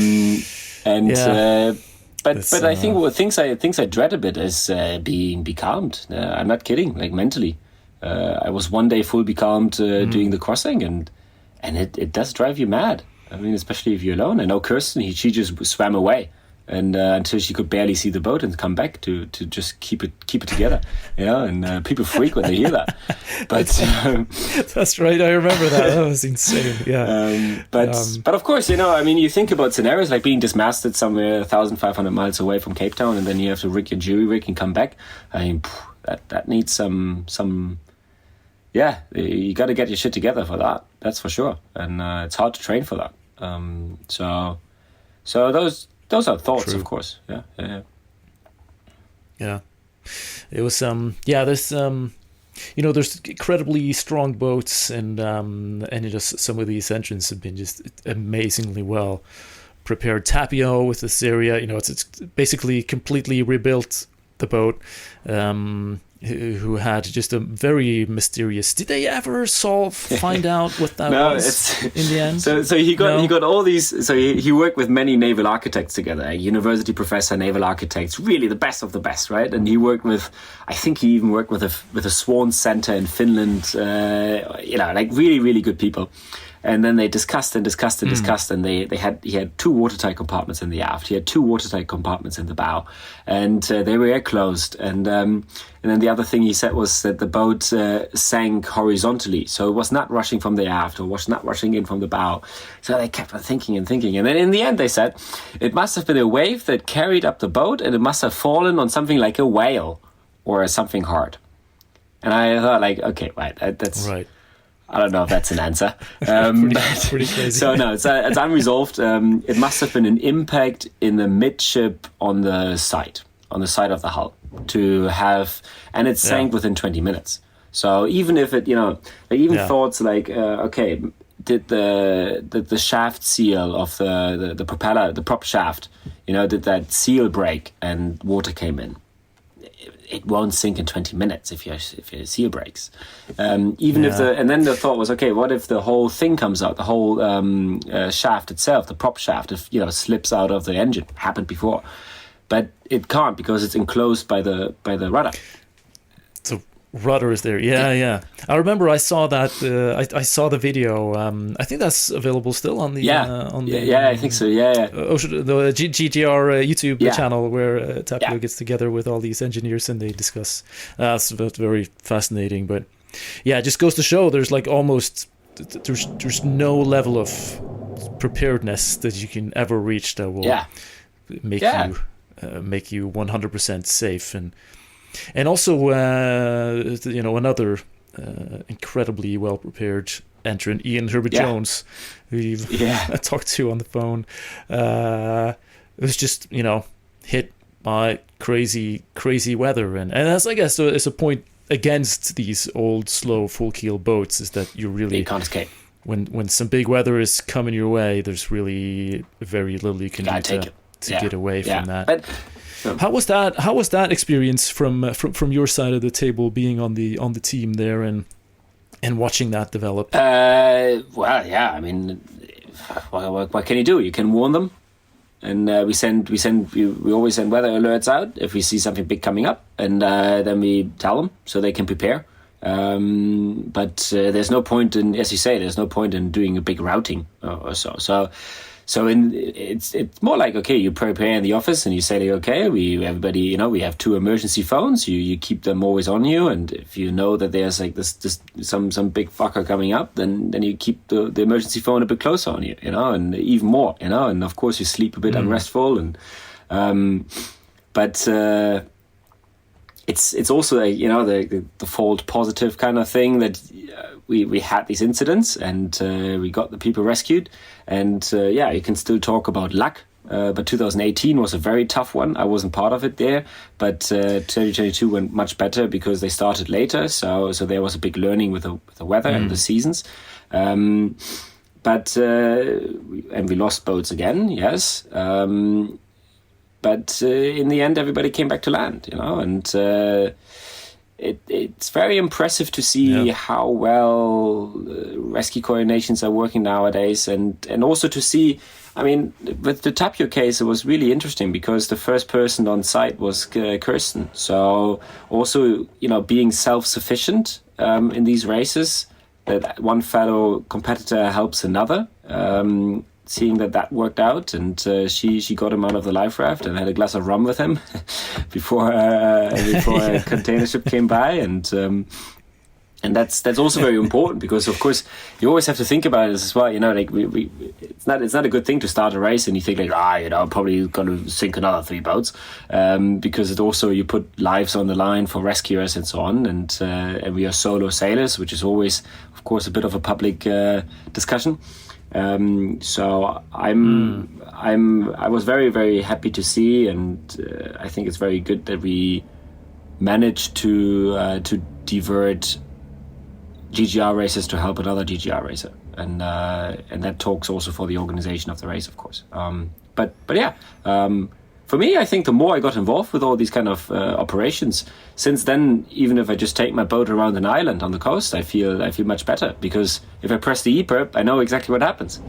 I think things I dread a bit is being becalmed. I'm not kidding. Like mentally. I was one day full becalmed doing the crossing, and it does drive you mad. I mean, especially if you're alone. I know Kirsten, she just swam away, and until she could barely see the boat and come back to just keep it together, And people freak when they hear that. But that's right, I remember that. That was insane. Yeah. But of course, I mean, you think about scenarios like being dismasted somewhere 1,500 miles away from Cape Town, and then you have to rig your jury rig and come back. I mean, that needs some. Yeah, you got to get your shit together for that. That's for sure, and it's hard to train for that. So those are thoughts, True. Of course. Yeah. It was There's there's incredibly strong boats, and just some of these engines have been just amazingly well prepared. Tapio with this area, it's basically completely rebuilt the boat. who had just a very mysterious. Did they ever find out what that was in the end? So he got all these. So he worked with many naval architects together, a university professor, naval architects, really the best of the best, right? And he worked with, I think he even worked with a Swan Center in Finland. Like really really good people. And then they discussed, and he had 2 watertight compartments in the aft. He had 2 watertight compartments in the bow, and they were air closed. And then the other thing he said was that the boat sank horizontally, so it was not rushing from the aft or was not rushing in from the bow. So they kept on thinking, and then in the end they said it must have been a wave that carried up the boat, and it must have fallen on something like a whale or something hard. And I thought, like, okay, right, that's right. I don't know if that's an answer. Pretty crazy. So no, it's unresolved. It must have been an impact in the midship on the side of the hull and it sank within 20 minutes. So even if it, they thoughts like, okay, did the shaft seal of the propeller, the prop shaft, did that seal break and water came in? It won't sink in 20 minutes if your seal breaks. And then the thought was, okay, what if the whole thing comes out, the whole shaft itself, the prop shaft, if slips out of the engine? Happened before, but it can't because it's enclosed by the rudder. So rudder is there. Yeah. I remember I saw that. I saw the video. I think that's available still on the. I think so. Yeah. The GGR YouTube channel where Tapio gets together with all these engineers and they discuss. That's very fascinating. But yeah, it just goes to show there's like almost there's no level of preparedness that you can ever reach that will make you 100% safe. And also, another incredibly well-prepared entrant, Ian Herbert Jones, who you've talked to on the phone, was just, hit by crazy weather. And that's, I guess, it's a point against these old, slow, full-keel boats, is that you really... You can't escape. When some big weather is coming your way, there's really very little you can do to get away from that. But, How was that experience from your side of the table, being on the team there and watching that develop? I mean, what can you do? You can warn them, and we always send weather alerts out if we see something big coming up, and then we tell them so they can prepare. But there's no point in, as you say, doing a big routing or so. So it's more like, okay, you prepare in the office and you say, okay, we have 2 emergency phones. You keep them always on you, and if you know that there's like this some big fucker coming up, then you keep the emergency phone a bit closer on you, and even more, and of course you sleep a bit unrestful, and but it's also the fault positive kind of thing that we had these incidents and we got the people rescued, and you can still talk about luck, but 2018 was a very tough one. I wasn't part of it there, but 2022 went much better because they started later, so there was a big learning with the weather and the seasons. But we lost boats again, yes. But in the end, everybody came back to land, and it's very impressive to see how well rescue coordinations are working nowadays, and also to see, I mean, with the Tapio case, it was really interesting because the first person on site was Kirsten. So also, being self-sufficient in these races, that one fellow competitor helps another. Seeing that worked out, and she got him out of the life raft and had a glass of rum with him before a container ship came by, and that's also very important because of course you always have to think about it as well. Like it's not a good thing to start a race and you think like I'm probably going to sink another 3 boats, because it also you put lives on the line for rescuers and so on, and we are solo sailors, which is always of course a bit of a public discussion. So I was very, very happy to see, and I think it's very good that we managed to divert GGR races to help another GGR racer, and that talks also for the organization of the race, of course. But for me, I think the more I got involved with all these kind of operations, since then, even if I just take my boat around an island on the coast, I feel much better, because if I press the E-perp, I know exactly what happens,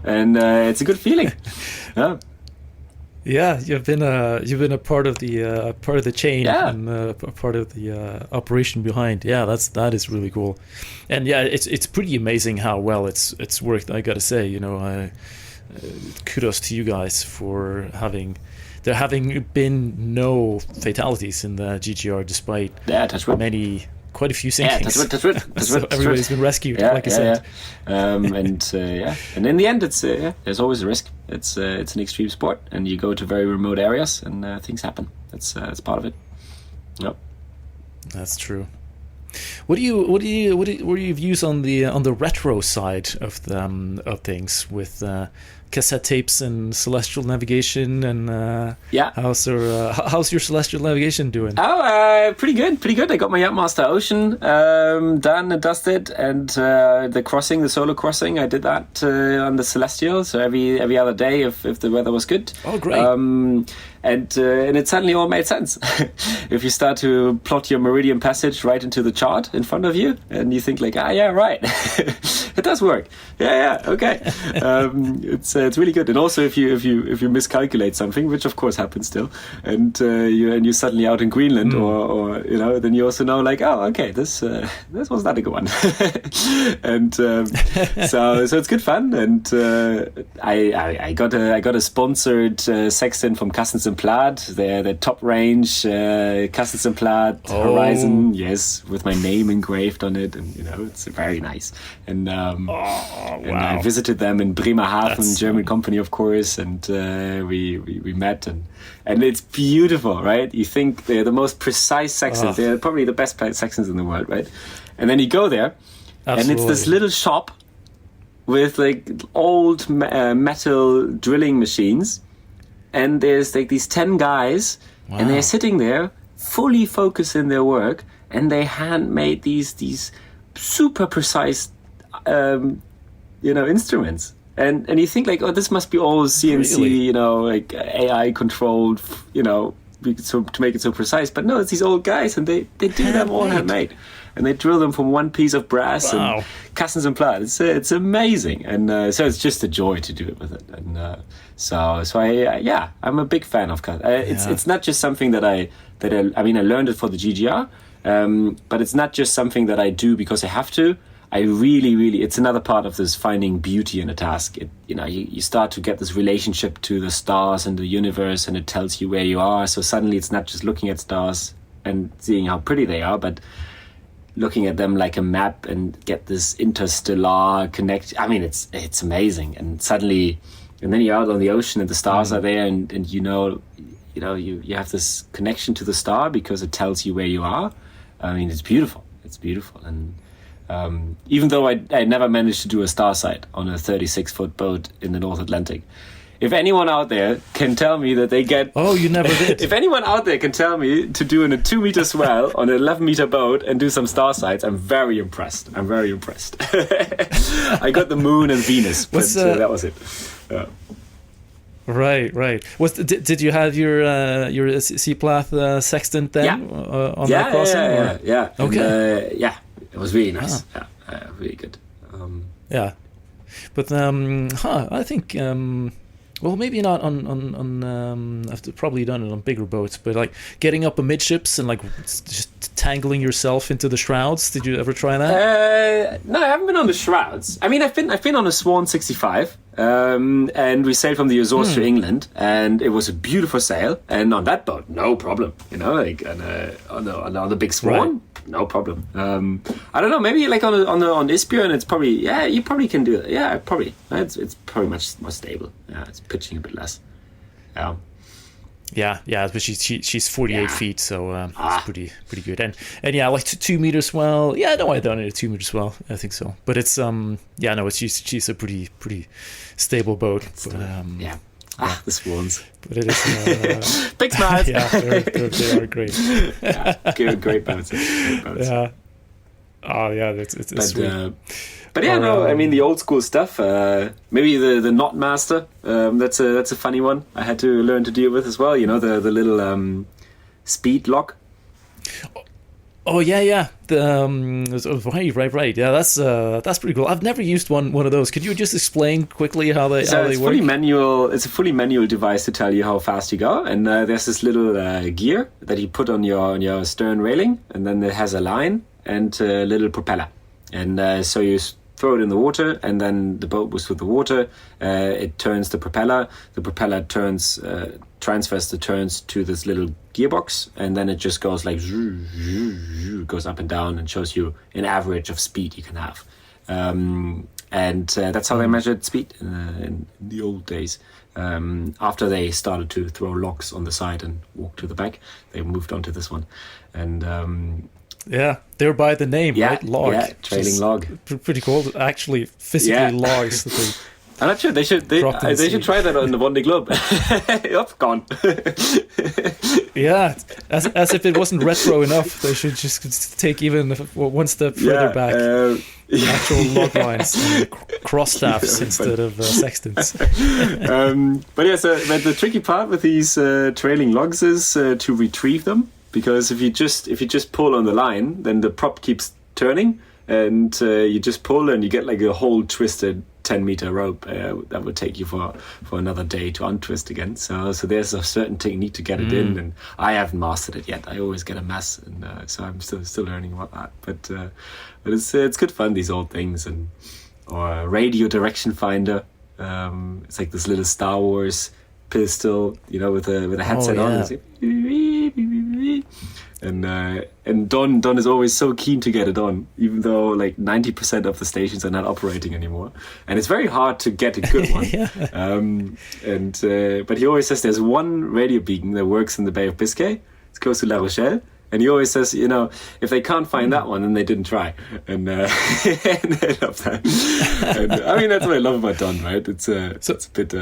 and it's a good feeling. Yeah. Yeah, you've been a part of the chain, and a part of the operation behind. Yeah, that is really cool, and yeah, it's pretty amazing how well it's worked. I gotta say, kudos to you guys for having been no fatalities in the GGR despite quite a few sinkings. Yeah, that's right. So everybody's been rescued, like I said. And in the end, it's there's always a risk. It's an extreme sport, and you go to very remote areas, and things happen. That's part of it. Yep. That's true. What are your views on the retro side of things with cassette tapes and celestial navigation, and how's your celestial navigation doing? Pretty good. I got my Yachtmaster Ocean done and dusted, and the solo crossing, I did that on the Celestial, so every other day if the weather was good. Oh, great. And it suddenly all made sense. If you start to plot your meridian passage right into the chart in front of you, and you think like, right, it does work. Okay. It's really good. And also if you miscalculate something, which of course happens still, and you're suddenly out in Greenland, or then you also know like, okay, this was not a good one. And so it's good fun. And I got a sponsored sextant from Cassens and Plaid, their top range Cassens and Plaid Horizon, yes, with my name engraved on it, and it's very nice. And and I visited them in Bremerhaven, German company, of course, and we met, and it's beautiful, right? You think they're the most precise sextants, they're probably the best sextants in the world, right? And then you go there, and it's this little shop with like old metal drilling machines. And there's like these 10 guys, and they're sitting there fully focused in their work, and they handmade these super precise, instruments. And you think like, this must be all CNC, really? Like AI controlled, so to make it so precise. But no, it's these old guys, and they do them all handmade. And they drill them from one piece of brass and Cassens and Plaid. It's amazing, and so it's just a joy to do it with it. And so I'm a big fan of Cassens. It's not just something that I learned it for the GGR, but it's not just something that I do because I have to. I really, it's another part of this finding beauty in a task. You start to get this relationship to the stars and the universe, and it tells you where you are. So suddenly it's not just looking at stars and seeing how pretty they are, but looking at them like a map and get this interstellar connection. I mean, it's amazing. And suddenly, and then you're out on the ocean and the stars are there, and you have this connection to the star because it tells you where you are. I mean, it's beautiful. And even though I never managed to do a star sight on a 36-foot boat in the North Atlantic, if anyone out there can tell me that they get... Oh, you never did. If anyone out there can tell me to do in a 2-meter swell on an 11-meter boat and do some star sights, I'm very impressed. I got the moon and Venus, but that was it. Right. Did you have your Seaplath sextant then on that crossing? Yeah. Okay. It was really nice. Really good. But I think well, maybe not on I've probably done it on bigger boats, but like getting up amidships and like just tangling yourself into the shrouds. Did you ever try that? No, I haven't been on the shrouds. I mean, I've been on a Swan 65, and we sailed from the Azores to England, and it was a beautiful sail. And on that boat, no problem. Like on the big Swan. Right. No problem. I don't know. Maybe like on Isbjørn, it's probably you probably can do it. Yeah, probably. It's probably much more stable. Yeah, it's pitching a bit less. Yeah, but she's 48 feet, so it's pretty good. And like 2 meters swell. Yeah, no, I've done it at 2 meters swell. I think so. But it's she's a pretty stable boat. But, the Swans. But it is big smiles. Yeah, they are great. Great boats. Yeah. Oh yeah, it's sweet. But yeah, no, I mean the old school stuff. Maybe the knot master. That's a funny one. I had to learn to deal with as well. You know, the little speed lock. Oh yeah. Right. Yeah, that's pretty cool. I've never used one of those. Could you just explain quickly how they work? Fully manual. It's a fully manual device to tell you how fast you go. And there's this little gear that you put on your stern railing, and then it has a line and a little propeller. And so you throw it in the water, and then the boat moves with the water. It turns the propeller. The propeller transfers the turns to this little gearbox, and then it just goes like goes up and down and shows you an average of speed you can have. And that's how they measured speed in the old days. After they started to throw logs on the side and walk to the back, they moved on to this one. And yeah, they're by the name, right? Log. Yeah, trailing log. Pretty cool. Actually, physically logs. That they I'm not sure. They should try that on the Vendée Globe. Up, gone. Yeah, as if it wasn't retro enough, they should just take even one step further back. Actual log lines and cross staffs instead of sextants. But the tricky part with these trailing logs is to retrieve them, because if you just pull on the line, then the prop keeps turning, and you just pull and you get like a whole twisted 10-meter rope that would take you for another day to untwist again. So there's a certain technique to get it in, and I haven't mastered it yet. I always get a mess, and so I'm still learning about that. But it's good fun, these old things, or a radio direction finder. It's like this little Star Wars pistol, with a headset on. It's like, and Don is always so keen to get it on, even though like 90% of the stations are not operating anymore, and it's very hard to get a good one. But he always says there's one radio beacon that works in the Bay of Biscay. It's close to La Rochelle, and he always says, if they can't find that one, then they didn't try. And I love that. And I mean, that's what I love about Don, right? It's a bit.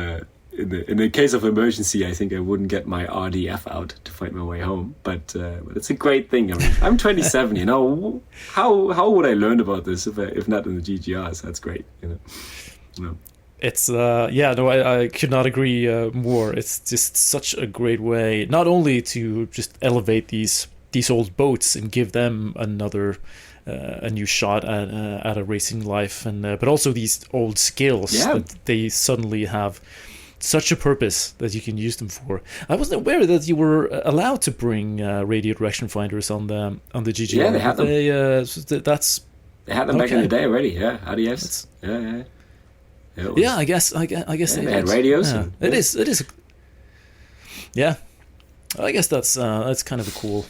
In the case of emergency, I think I wouldn't get my RDF out to find my way home. But it's a great thing. I mean, I'm 27. How would I learn about this if not in the GGRs? That's great. It's I could not agree more. It's just such a great way, not only to just elevate these old boats and give them a new shot at a racing life, and but also these old skills that they suddenly have such a purpose that you can use them for. I wasn't aware that you were allowed to bring radio direction finders on the GGR. Yeah, they had them. They had them back in the day already. Yeah, RDFs. Yeah. I guess they had radios. Yeah. It is. Yeah, I guess that's kind of a cool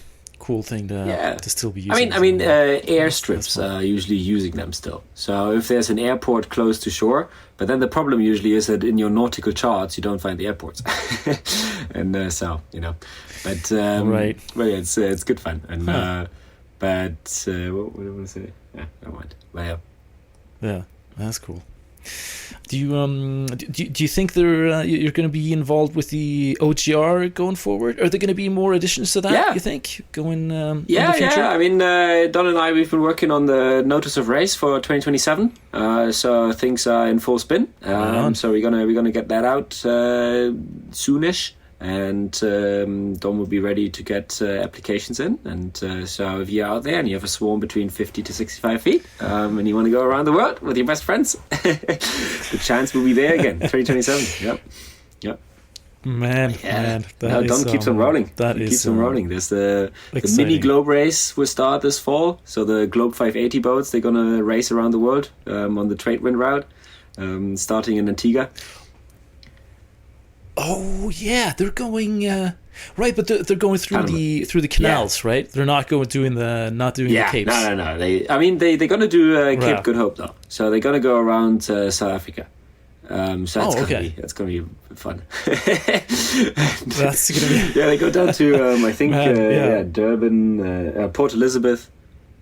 thing to still be using. I mean, airstrips are usually using them still. So if there's an airport close to shore, but then the problem usually is that in your nautical charts you don't find the airports, and but right. Well, yeah, it's good fun, and but what do I want to say? Yeah, never mind. Well, yeah, that's cool. Do you think you're going to be involved with the OGR going forward? Are there going to be more additions to that? Yeah. You think going? In the future? I mean, Don and I, we've been working on the notice of race for 2027. So things are in full spin. So we're gonna get that out soonish. And Don will be ready to get applications in, and so if you're out there and you have a swarm between 50 to 65 feet and you want to go around the world with your best friends, the chance will be there again. 2027. Yep. Man, Don keeps on rolling. Keeps on rolling. There's the mini globe race will start this fall, so the Globe 580 boats, they're gonna race around the world on the trade wind route, starting in Antigua. Oh yeah, they're going right, but they're going through the canals, right? They're not doing the capes. No. They're gonna do Cape Good Hope though, so they're gonna go around South Africa. So that's gonna be fun. That's gonna be they go down to I think Durban, Port Elizabeth.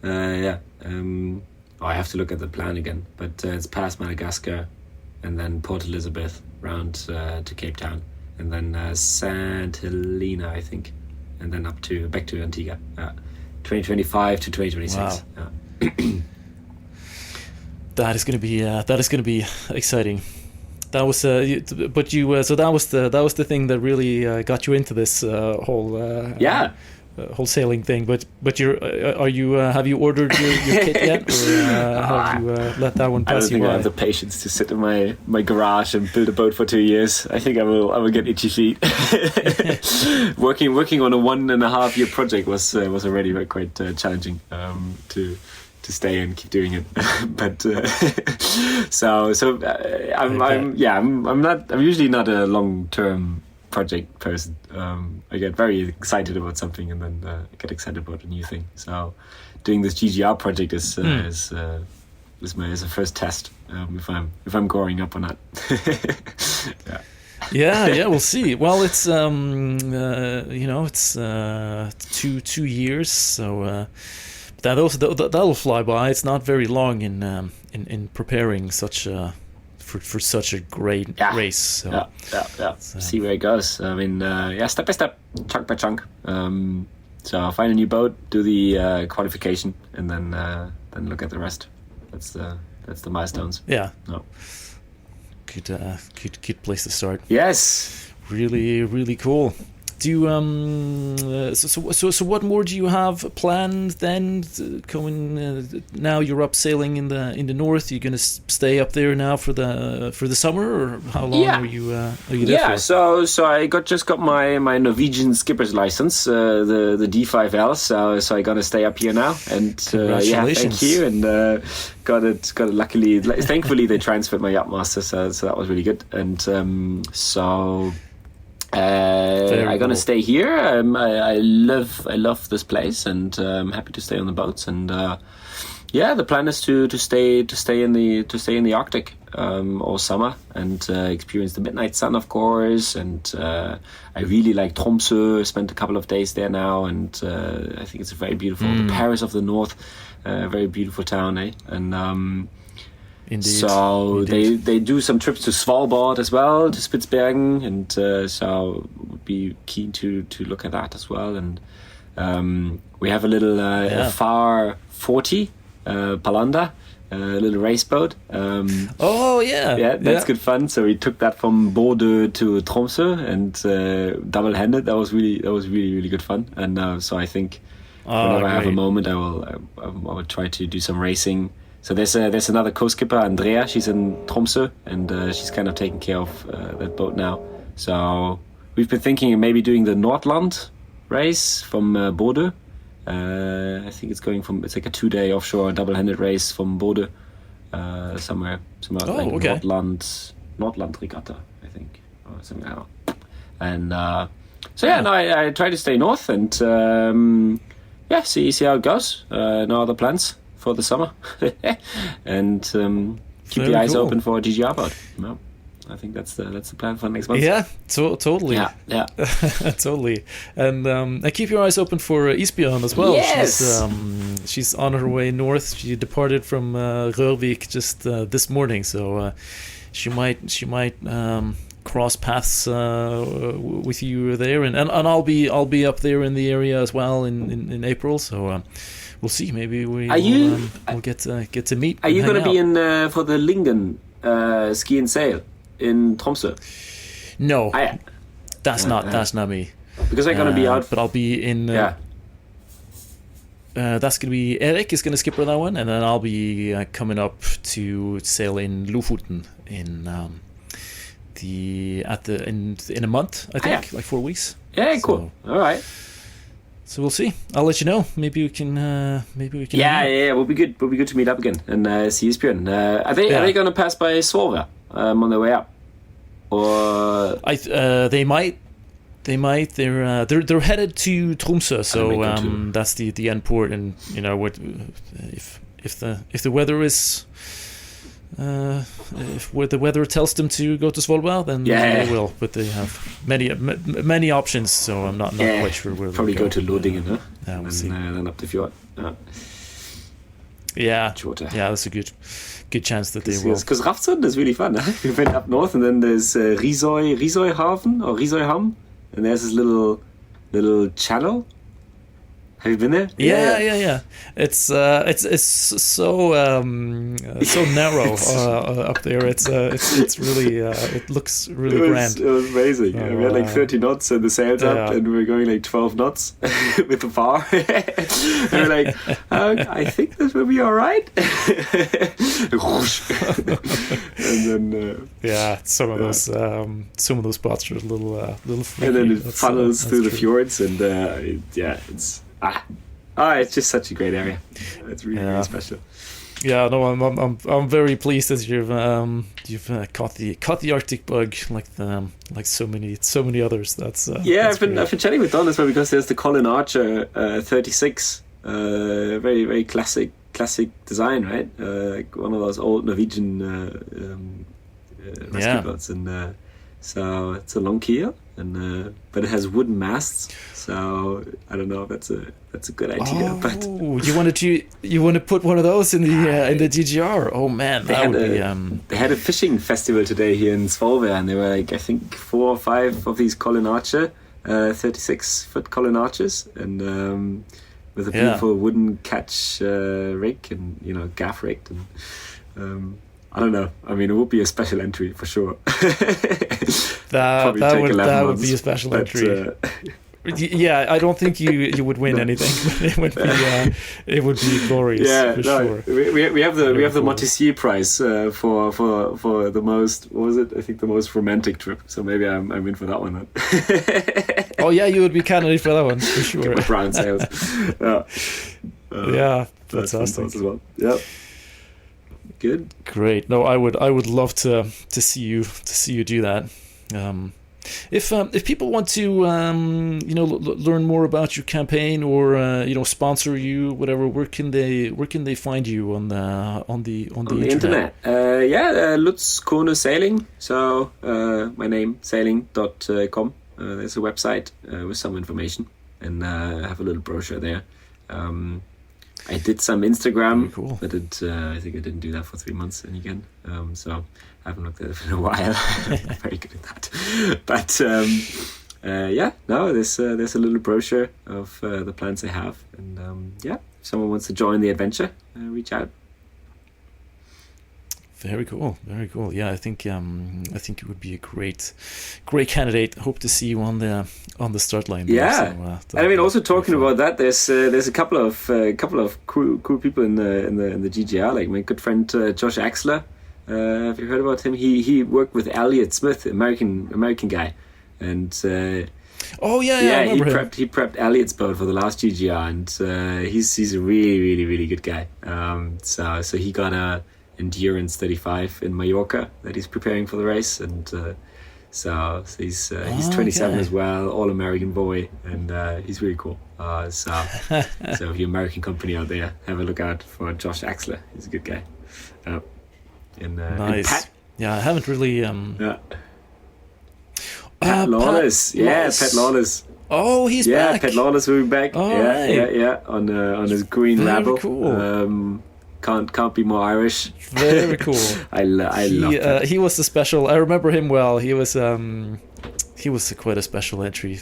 I have to look at the plan again, but it's past Madagascar, and then Port Elizabeth round to Cape Town, and then St. Helena, I think, and then back to Antigua. 2025 to 2026. Wow. That is going to be exciting. That was, so that was the thing that really got you into this whole whole sailing thing. But have you ordered your kit yet, or have you let that one pass you by? I don't think I have the patience to sit in my garage and build a boat for 2 years. I think I will get itchy feet. Working on a 1.5 year project was already quite challenging to stay and keep doing it. But I'm usually not a long-term project person. I get very excited about something and then I get excited about a new thing. So doing this GGR project is a first test if I'm growing up or not. Yeah, we'll see. Well, it's it's 2 years, so that'll fly by. It's not very long in preparing for such a great race. So. Yeah. See where it goes. I mean, step by step, chunk by chunk. So I'll find a new boat, do the qualification, and then look at the rest. That's the milestones. Yeah. No. Good place to start. Yes. Really, really cool. Do you so what more do you have planned then? Now you're up sailing in the north. You're gonna stay up there now for the summer, or how long are you there for? So I just got my Norwegian skipper's license, the D5L. So I gotta stay up here now, and thank you. And got it. Luckily, thankfully they transferred my yacht master, so that was really good. And I'm gonna stay here. I love this place, and I'm happy to stay on the boats. And the plan is to stay in the Arctic all summer and experience the midnight sun, of course. And I really like Tromsø. Spent a couple of days there now, and I think it's very beautiful. The Paris of the North, very beautiful town, eh? And Indeed. So they do some trips to Svalbard as well, to Spitsbergen, and so would be keen to look at that as well. And we have a little FAR 40 Palanda, a little race boat. That's good fun. So we took that from Bodø to Tromsø and double-handed. That was really good fun. And so I think whenever I have a moment, I will try to do some racing. So there's another co-skipper, Andrea. She's in Tromsø, and she's kind of taking care of that boat now. So we've been thinking of maybe doing the Nordland race from Bodø. I think it's like a 2-day offshore double-handed race from Bodø, somewhere like Nordland Regatta, I think, or something like that. And I try to stay north and see how it goes. No other plans for the summer. And keep the eyes open for a GGR boat. No, I think that's the plan for next month. Yeah, totally. Yeah. Totally. And keep your eyes open for Isbjørn as well. Yes. She's on her way north. She departed from Rørvik just this morning, so she might cross paths with you there, and I'll be up there in the area as well in April. So. We'll see. Maybe we'll get to meet. Are you going to be in for the Lingen ski and sail in Tromsø? No, that's not me. Because I'm going to be out. But I'll be in. That's going to be Erik is going to skipper that one, and then I'll be coming up to sail in Lofoten in a month. I think like 4 weeks. Yeah, cool. So, all right. So we'll see. I'll let you know. Maybe we can. Yeah. It will be good. Will be good to meet up again and see Isbjørn. Are they going to pass by Svolvær on their way up? Or they might. They're headed to Tromsø, so that's the end port. And what if the weather is. If the weather tells them to go to Svolvær, then they will. But they have many options, so I'm not quite sure where they'll probably go to Lodingen, huh? Yeah, we'll see. Then up the fjord. Yeah, that's a good chance that they will. Because Raftsund is really fun. Huh? We went up north, and then there's Risøyhaven or Risøyhamn, and there's this little channel. Have you been there? Yeah. It's so narrow up there. It's really it looks really grand. It was amazing. We had like 30 knots and the sails up, and we were going like 12 knots with the bar. And we're like, I think this will be all right. And then some of those spots are a little freaky. And then it funnels through the fjords, and it's just such a great area. It's really special. Yeah, no, I'm very pleased that you've caught the Arctic bug like so many others. That's I've been chatting with Don as well, because there's the Colin Archer 36, very very classic design, right? Like one of those old Norwegian rescue boats, and so it's a long keel, and but it has wooden masts. So I don't know if that's a good idea. But you want to put one of those in the GGR? Oh man, they had a fishing festival today here in Svolvær, and there were like I think 4 or 5 of these Colin Archer 36-foot Colin Archers, and with a beautiful wooden catch rig, and gaff rigged, and I don't know. I mean, it would be a special entry for sure. that would be a special entry. Yeah, I don't think you would win anything, but it would be glorious. Yeah, sure. We have the Montessier prize for the most. What was it? I think the most romantic trip. So maybe I'm in for that one then. Oh yeah, you would be candidate for that one for sure. Get my brown sails. That's awesome as well. Yep. Good. Great. No, I would love to see you do that. If people want to learn more about your campaign, or sponsor you, whatever, where can they find you on the internet? Lutz Kohne Sailing. So my name, sailing.com. There's a website with some information, and I have a little brochure there. I did some Instagram, cool. but I think I didn't do that for 3 months and again. So I haven't looked at it in a while. I'm very good at that. But there's a little brochure of the plans I have, and if someone wants to join the adventure, reach out. Very cool. Yeah, I think it would be a great candidate. Hope to see you on the start line. Yeah, so, and I mean, also talking about that, there's a couple of cool people in the GGR. Like my good friend Josh Axler. Have you heard about him? He worked with Elliott Smith, American guy, and I remember he prepped Elliott's boat for the last GGR, and he's a really really really good guy. So he got a Endurance 35 in Mallorca that he's preparing for the race, and so he's 27 as well, all American boy, and he's really cool. So if you're American company out there, have a look out for Josh Axler. He's a good guy. Nice. Pat, I haven't really. Pat Lawless, Pat Lawless. Oh, he's back. Pat Lawless will be back. On his green Very Rabble. Cool. Can't be more Irish. Very cool. I love that. He was a special. I remember him well. He was quite a special entry.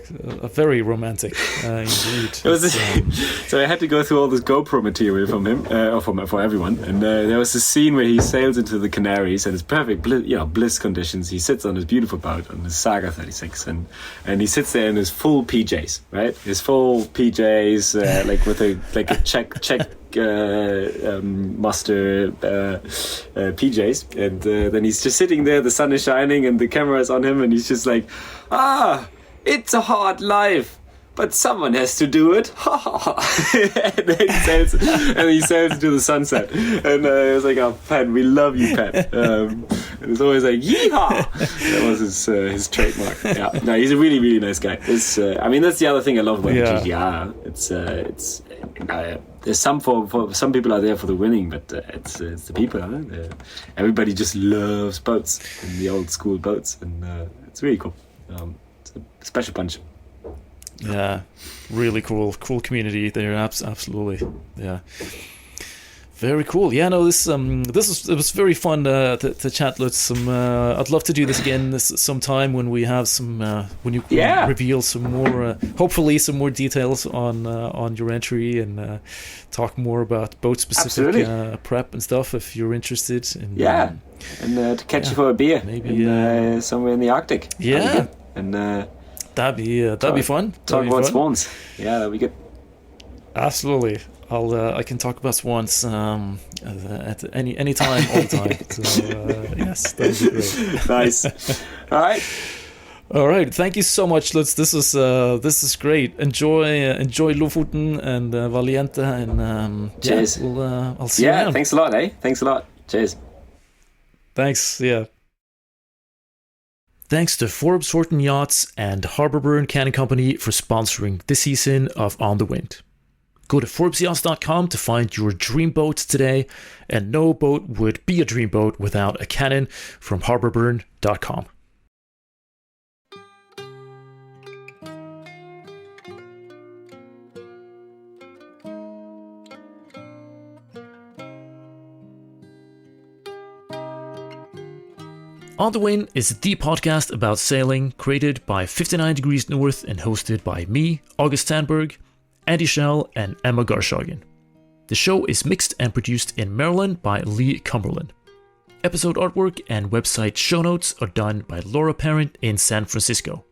Very romantic, indeed. So I had to go through all this GoPro material from him, for everyone, and there was a scene where he sails into the Canaries, and it's perfect, bliss conditions. He sits on his beautiful boat on his Saga 36, and he sits there in his full PJs, right? His full PJs, like with a check muster PJs, and then he's just sitting there. The sun is shining, and the camera is on him, and he's just like, it's a hard life, but someone has to do it. And then he sails into the sunset. And I was like, oh, Pat, we love you, Pat. And it's always like, yeehaw! That was his trademark. Yeah, no, he's a really, really nice guy. That's the other thing I love about GGR. There's some for some people are there for the winning, but it's the people. Everybody just loves boats, and the old school boats, and it's really cool. Special bunch. Yeah, really cool community there. Absolutely. Yeah, Very cool. Yeah, no, it was very fun to chat, Lutz. I'd love to do this again sometime when we have when you reveal some more, hopefully some more details on your entry and talk more about boat specific prep and stuff if you're interested. And to catch you for a beer, maybe somewhere in the Arctic. Yeah, and that'd be fun. Talk about swans. Yeah, that'd be good. Absolutely. I can talk about swans at any time, all the time. So yes, that would be great. Nice. All right. Thank you so much, Lutz. This is great. Enjoy Lofoten and Valiente, and cheers. I'll see you around. Thanks a lot. Thanks a lot. Cheers. Thanks. Yeah. Thanks to Forbes Horton Yachts and Harborburn Cannon Company for sponsoring this season of On the Wind. Go to ForbesYachts.com to find your dream boat today, and no boat would be a dream boat without a cannon from Harborburn.com. On the Wind is the podcast about sailing, created by 59 Degrees North and hosted by me, August Sandberg, Andy Schell, and Emma Garshagen. The show is mixed and produced in Maryland by Lee Cumberland. Episode artwork and website show notes are done by Laura Parent in San Francisco.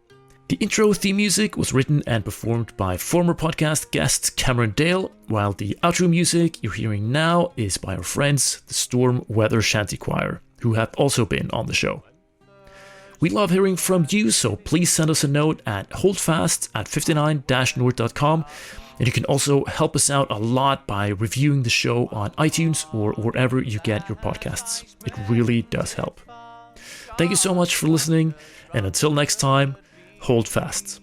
The intro theme music was written and performed by former podcast guest Cameron Dale, while the outro music you're hearing now is by our friends, the Storm Weather Shanty Choir, who have also been on the show. We love hearing from you, so please send us a note at holdfast@59-north.com. And you can also help us out a lot by reviewing the show on iTunes or wherever you get your podcasts. It really does help. Thank you so much for listening, and until next time, hold fast.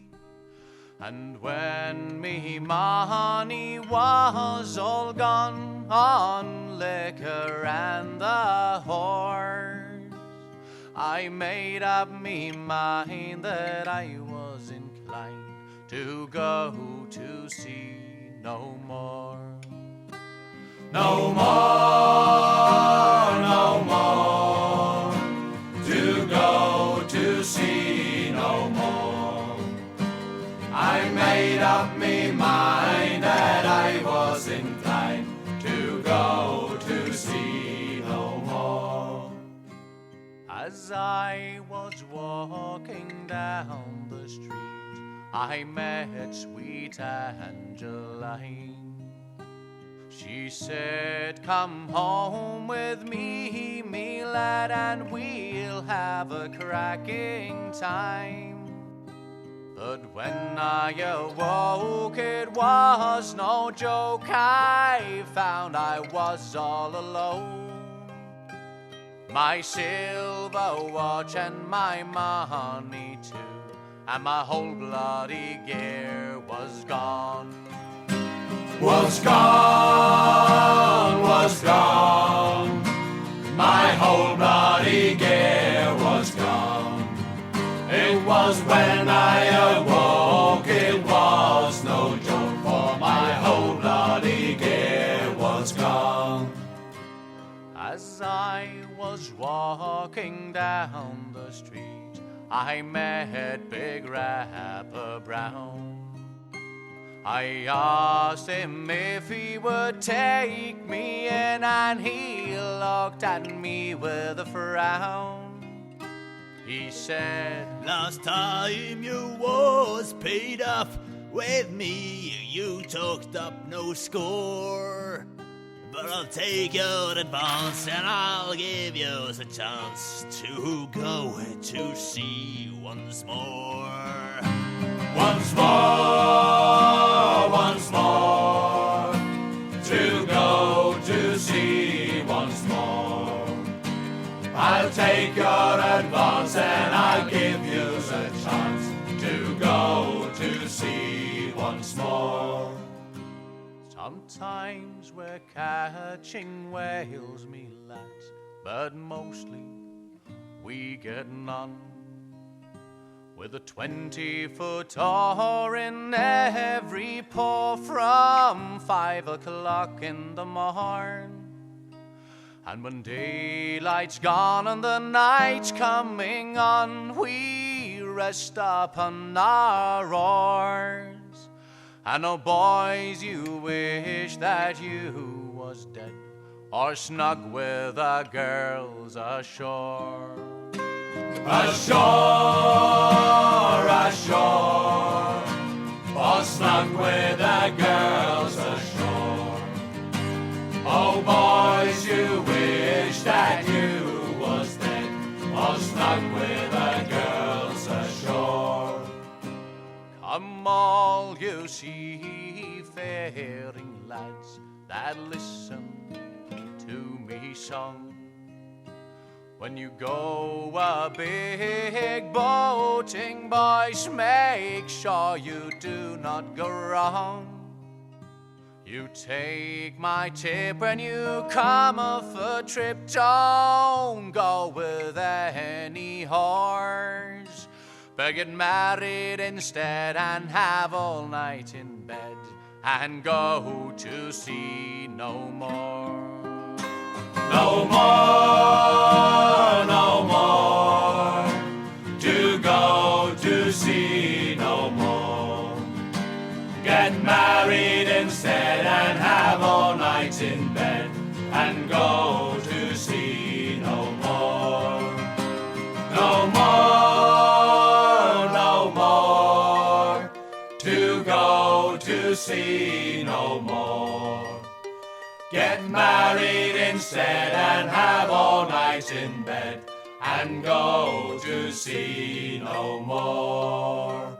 And when me money was all gone on liquor and the whores, I made up me mind that I was inclined to go to sea no more. No more, no more, to go to sea no more. I made up me mind that I was inclined to go to sea no more. As I was walking down the street, I met sweet Angeline. She said, come home with me, me lad, and we'll have a cracking time. But when I awoke, it was no joke. I found I was all alone. My silver watch and my money too, and my whole bloody gear was gone. Was gone, was gone. My whole bloody gear was gone. It was when I awoke, it was no joke, for my whole bloody gear was gone. As I was walking down the street, I met Big Rapper Brown. I asked him if he would take me in, and he looked at me with a frown. He said, last time you was paid up with me, you took up no score. But I'll take your advance and I'll give you a chance to go to sea once more. Once more, once more, to go to sea once more. I'll take your advance and I'll give you a chance to go to sea once more. Sometimes we're catching whales, me lads, but mostly we get none. With a 20-foot oar in every paw from 5 o'clock in the morn. And when daylight's gone and the night's coming on, we rest upon our oars. And oh boys, you wish that you was dead, or snug with the girls ashore. Ashore, ashore, or snug with the girls ashore. Oh boys, you wish that you was dead, or snug with the girls ashore. Come all you seafaring lads that listen to me song. When you go a big boating, boys, make sure you do not go wrong. You take my tip when you come off a trip, don't go with any horse, but get married instead and have all night in bed and go to sea no more. No more, no more, to go to sea no more. Get married instead and have all night in bed and go to sea no more. No more, no more, to go to sea no more. Get married instead and have all night in bed and go to sea no more.